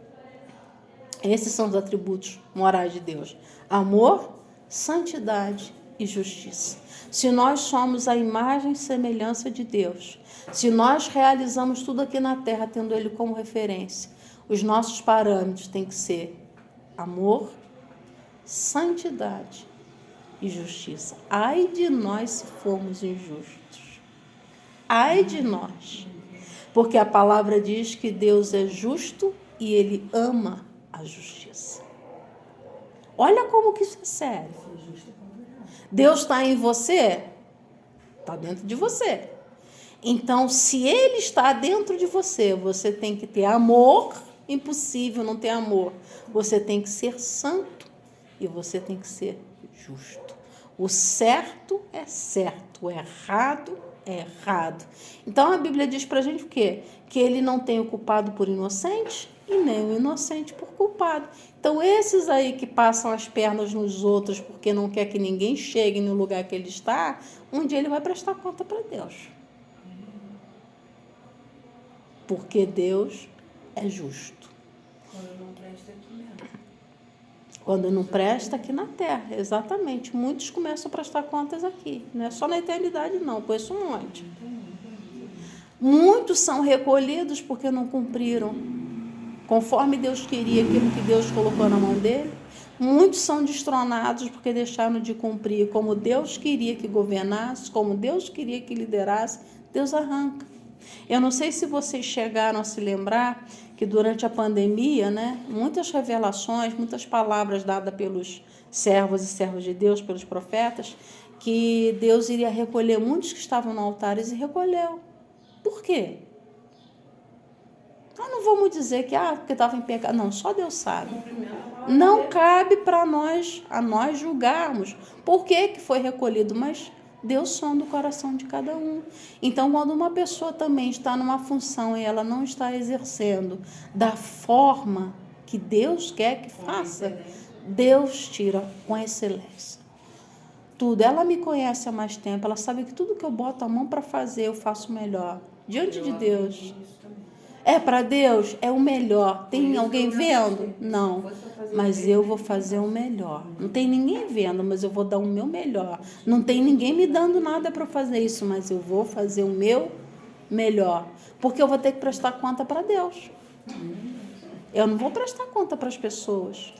Esses são os atributos morais de Deus. Amor, santidade e justiça. Se nós somos a imagem e semelhança de Deus, se nós realizamos tudo aqui na terra tendo Ele como referência, os nossos parâmetros têm que ser amor, santidade e justiça. Ai de nós se formos injustos. Ai de nós. Porque a palavra diz que Deus é justo e Ele ama a justiça. Olha como que isso é sério. Deus está em você? Está dentro de você. Então, se Ele está dentro de você, você tem que ter amor. Impossível não ter amor. Você tem que ser santo e você tem que ser justo. O certo é certo, o errado é errado. Então, a Bíblia diz para a gente o quê? Que Ele não tem o culpado por inocente e nem o inocente por culpado. Então, esses aí que passam as pernas nos outros porque não quer que ninguém chegue no lugar que ele está, um dia ele vai prestar conta para Deus. Porque Deus é justo. Quando não presta aqui mesmo. Quando não presta aqui na terra, exatamente. Muitos começam a prestar contas aqui. Não é só na eternidade, não. Conheço um monte. Muitos são recolhidos porque não cumpriram conforme Deus queria aquilo que Deus colocou na mão dele. Muitos são destronados porque deixaram de cumprir como Deus queria que governasse, como Deus queria que liderasse. Deus arranca. Eu não sei se vocês chegaram a se lembrar que durante a pandemia, né, muitas revelações, muitas palavras dadas pelos servos e servas de Deus, pelos profetas, que Deus iria recolher muitos que estavam no altares e recolheu. Por quê? Nós não vamos dizer que porque estava em pecado. Não, só Deus sabe. Não cabe para nós, a nós julgarmos por que foi recolhido, mas Deus sonda o coração de cada um. Então, quando uma pessoa também está numa função e ela não está exercendo da forma que Deus quer que faça, Deus tira com excelência. Tudo. Ela me conhece há mais tempo, ela sabe que tudo que eu boto a mão para fazer, eu faço melhor. Diante de Deus. É para Deus? É o melhor. Tem alguém vendo? Não. Mas eu vou fazer o melhor. Não tem ninguém vendo, mas eu vou dar o meu melhor. Não tem ninguém me dando nada para fazer isso, mas eu vou fazer o meu melhor. Porque eu vou ter que prestar conta para Deus. Eu não vou prestar conta para as pessoas.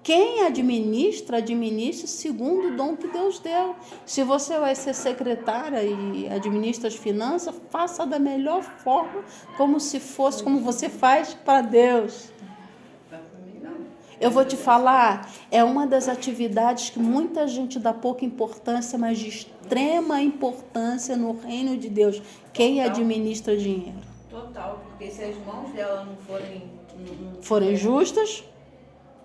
Quem administra, administre segundo o dom que Deus deu. Se você vai ser secretária e administra as finanças, faça da melhor forma, como se fosse, como você faz para Deus. Eu vou te falar, é uma das atividades que muita gente dá pouca importância, mas de extrema importância no reino de Deus. Quem administra dinheiro? Total, porque se as mãos dela não Forem justas,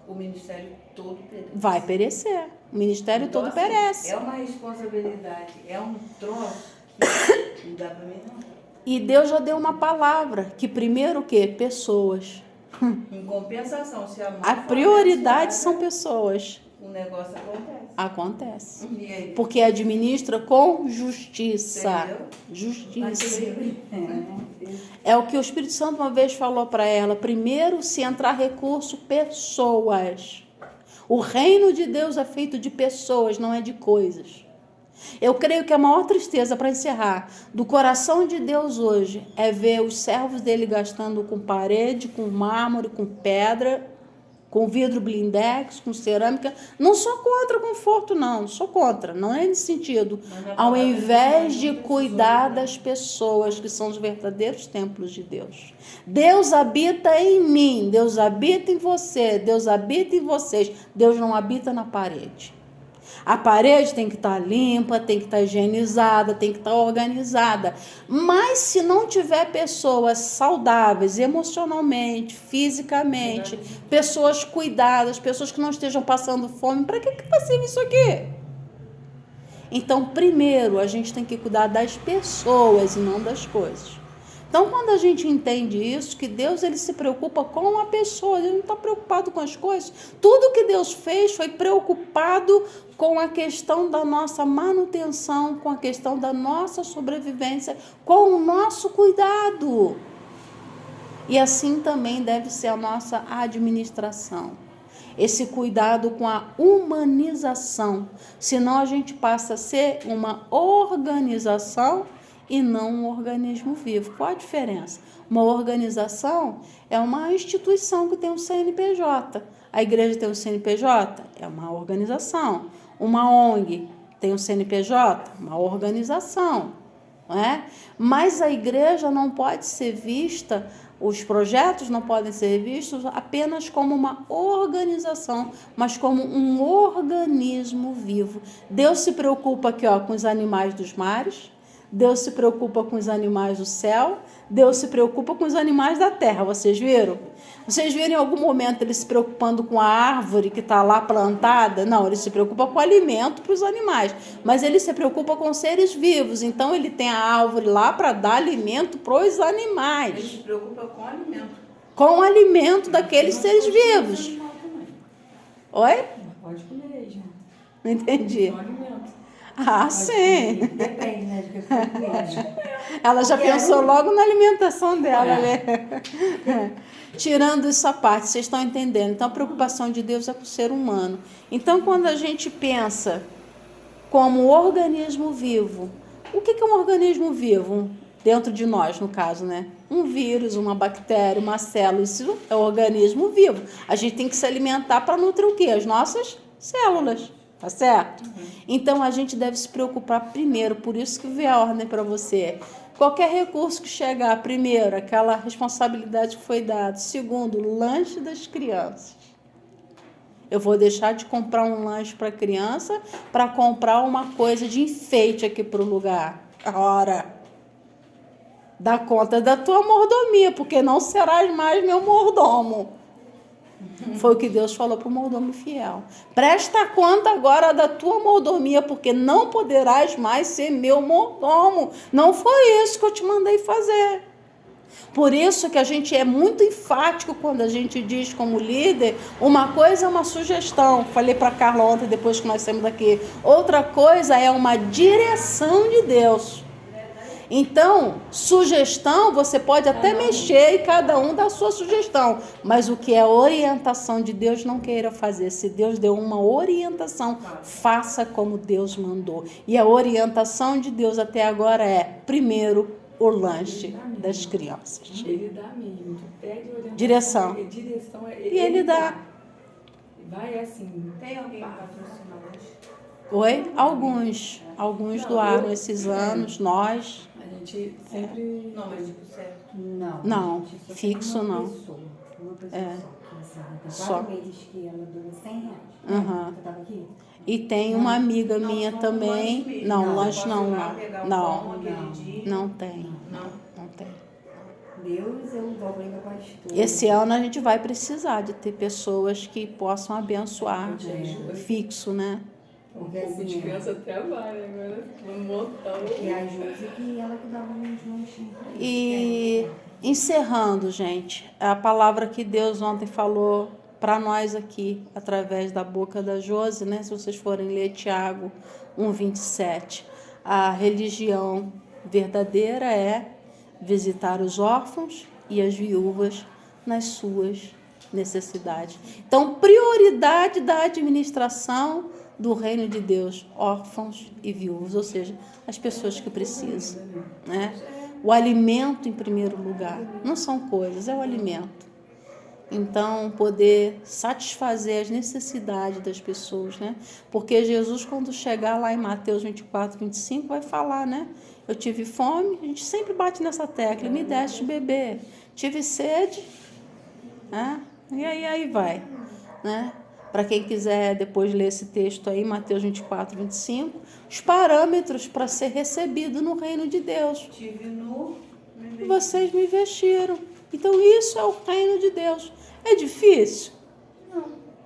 o ministério todo perece. vai perecer. O ministério Então, todo assim, perece. É uma responsabilidade, é um troço que não dá pra mim não. E Deus já deu uma palavra, que primeiro o quê? Pessoas. Em compensação, se a mão A for prioridade abençoada, são pessoas. o negócio acontece. Acontece. E aí? Porque administra com justiça. Entendeu? Justiça. É o que o Espírito Santo uma vez falou para ela. Primeiro, se entrar recurso, pessoas. O reino de Deus é feito de pessoas, não é de coisas. Eu creio que a maior tristeza, para encerrar, do coração de Deus hoje é ver os servos dele gastando com parede, com mármore, com pedra, com vidro blindex, com cerâmica. Não sou contra conforto, não sou contra, não é nesse sentido. Ao invés de cuidar das pessoas que são os verdadeiros templos de Deus. Deus habita em mim, Deus habita em você, Deus habita em vocês. Deus não habita na parede. A parede tem que estar limpa, tem que estar higienizada, tem que estar organizada. Mas se não tiver pessoas saudáveis emocionalmente, fisicamente, pessoas cuidadas, pessoas que não estejam passando fome, para que vai servir isso aqui? Então, primeiro, a gente tem que cuidar das pessoas e não das coisas. Então, quando a gente entende isso, que Deus ele se preocupa com a pessoa, ele não está preocupado com as coisas. Tudo que Deus fez foi preocupado com a questão da nossa manutenção, com a questão da nossa sobrevivência, com o nosso cuidado. E assim também deve ser a nossa administração. Esse cuidado com a humanização. Senão a gente passa a ser uma organização e não um organismo vivo. Qual a diferença? Uma organização é uma instituição que tem um CNPJ. A igreja tem um CNPJ? É uma organização. Uma ONG tem um CNPJ? Uma organização. Não é? Mas a igreja não pode ser vista, os projetos não podem ser vistos apenas como uma organização, mas como um organismo vivo. Deus se preocupa aqui, ó, com os animais dos mares, Deus se preocupa com os animais do céu, Deus se preocupa com os animais da terra, vocês viram? Vocês viram em algum momento ele se preocupando com a árvore que está lá plantada? Não, ele se preocupa com o alimento para os animais, mas ele se preocupa com seres vivos, então ele tem a árvore lá para dar alimento para os animais. Ele se preocupa com o alimento. Com o alimento daqueles seres vivos. Oi? Não pode comer, gente. Não entendi. Só alimento. Ah, sim. Depende, né? De que for comer. Ela já pensou logo na alimentação dela, né? Tirando isso à parte, vocês estão entendendo? Então, a preocupação de Deus é com o ser humano. Então, quando a gente pensa como organismo vivo, o que é um organismo vivo? Dentro de nós, no caso, né? Um vírus, uma bactéria, uma célula, isso é um organismo vivo. A gente tem que se alimentar para nutrir o quê? As nossas células. Tá certo? Então, a gente deve se preocupar primeiro, por isso que veio a ordem para você. Qualquer recurso que chegar, primeiro, aquela responsabilidade que foi dada. Segundo, o lanche das crianças. Eu vou deixar de comprar um lanche para criança para comprar uma coisa de enfeite aqui para o lugar. Ora, dá conta da tua mordomia, porque não serás mais meu mordomo. Foi o que Deus falou para o mordomo fiel. Presta conta agora da tua mordomia, porque não poderás mais ser meu mordomo. Não foi isso que eu te mandei fazer. Por isso que a gente é muito enfático quando a gente diz como líder, uma coisa é uma sugestão. Falei para a Carla ontem, depois que nós saímos daqui. Outra coisa é uma direção de Deus. Então, sugestão, você pode até mexer e cada um dá a sua sugestão. Mas o que é orientação de Deus, não queira fazer. Se Deus deu uma orientação, faça como Deus mandou. E a orientação de Deus até agora é, primeiro, o lanche das crianças. Ele dá mesmo. Tu pede orientação. Direção. E ele dá. Vai assim. Tem alguém patrocinando? Oi? Alguns doaram esses anos, nós. A gente sempre... Não, mas tipo, certo. Não, gente, só tem fixo uma não. pessoa É. só. Tem Só. 4 meses que ela doou R$100. Aham. Você tava aqui? E tem uma amiga minha só um também. lanche mesmo. Não, Você lanche pode não, ir lá não. pegar um Não, pão aquele dia. não tem. Não. Deus, eu vou para o pastor. Esse ano a gente vai precisar de ter pessoas que possam abençoar. Fixo, né? Um Porque pouco de assim, criança até vai, né? Agora um montão. porque a Josi, que ela que dava uns lanchinhos pra ele. E encerrando, gente, a palavra que Deus ontem falou para nós aqui, através da boca da Josi, né? Se vocês forem ler Tiago 1:27, a religião verdadeira é visitar os órfãos e as viúvas nas suas necessidades. Então, prioridade da administração do reino de Deus, órfãos e viúvos, ou seja, as pessoas que precisam, né? O alimento em primeiro lugar, não são coisas, é o alimento. Então, poder satisfazer as necessidades das pessoas, né? Porque Jesus, quando chegar lá em Mateus 24:25, vai falar, né? Eu tive fome, a gente sempre bate nessa tecla, me deste beber. Tive sede, né? E aí vai, né? Para quem quiser depois ler esse texto aí, Mateus 24:25, os parâmetros para ser recebido no reino de Deus. Tive nu. E vocês me vestiram. Então isso é o reino de Deus. É difícil?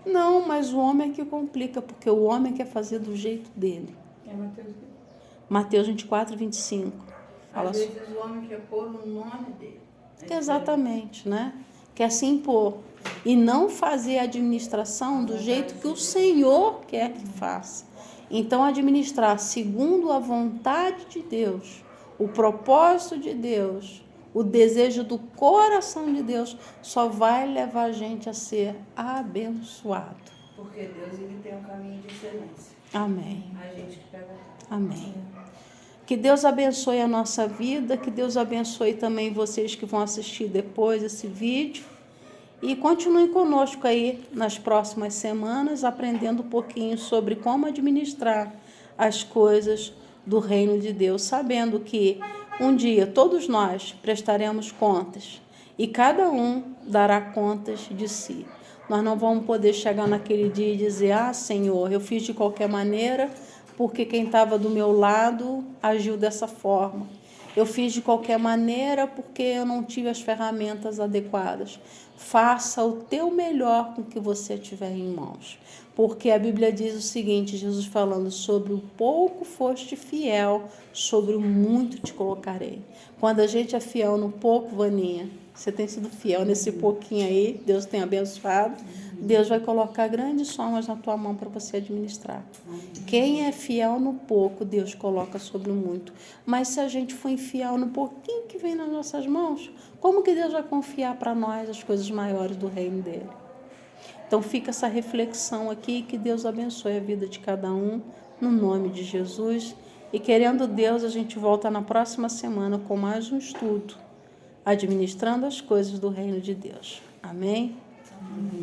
Não, mas o homem é que complica, porque o homem quer fazer do jeito dele. É Mateus. Mateus 24:25. Fala Às vezes o homem quer pôr o nome dele. exatamente, né? Quer se impor e não fazer a administração do jeito que o Senhor quer que faça. Então, administrar segundo a vontade de Deus, o propósito de Deus, o desejo do coração de Deus, só vai levar a gente a ser abençoado. Porque Deus ele tem um caminho de excelência. Amém. A gente que pega. Amém. Que Deus abençoe a nossa vida, que Deus abençoe também vocês que vão assistir depois esse vídeo. E continuem conosco aí nas próximas semanas, aprendendo um pouquinho sobre como administrar as coisas do reino de Deus, sabendo que um dia todos nós prestaremos contas e cada um dará contas de si. Nós não vamos poder chegar naquele dia e dizer, Senhor, eu fiz de qualquer maneira porque quem estava do meu lado agiu dessa forma. Eu fiz de qualquer maneira porque eu não tive as ferramentas adequadas. Faça o teu melhor com o que você tiver em mãos. Porque a Bíblia diz o seguinte, Jesus falando, sobre o pouco foste fiel, sobre o muito te colocarei. Quando a gente é fiel no pouco, Vaninha, você tem sido fiel nesse pouquinho aí, Deus tem abençoado, Deus vai colocar grandes somas na tua mão para você administrar. Quem é fiel no pouco, Deus coloca sobre o muito. Mas se a gente for infiel no pouquinho que vem nas nossas mãos, como que Deus vai confiar para nós as coisas maiores do reino dele? Então fica essa reflexão aqui, que Deus abençoe a vida de cada um, no nome de Jesus. E querendo Deus, a gente volta na próxima semana com mais um estudo, administrando as coisas do reino de Deus. Amém?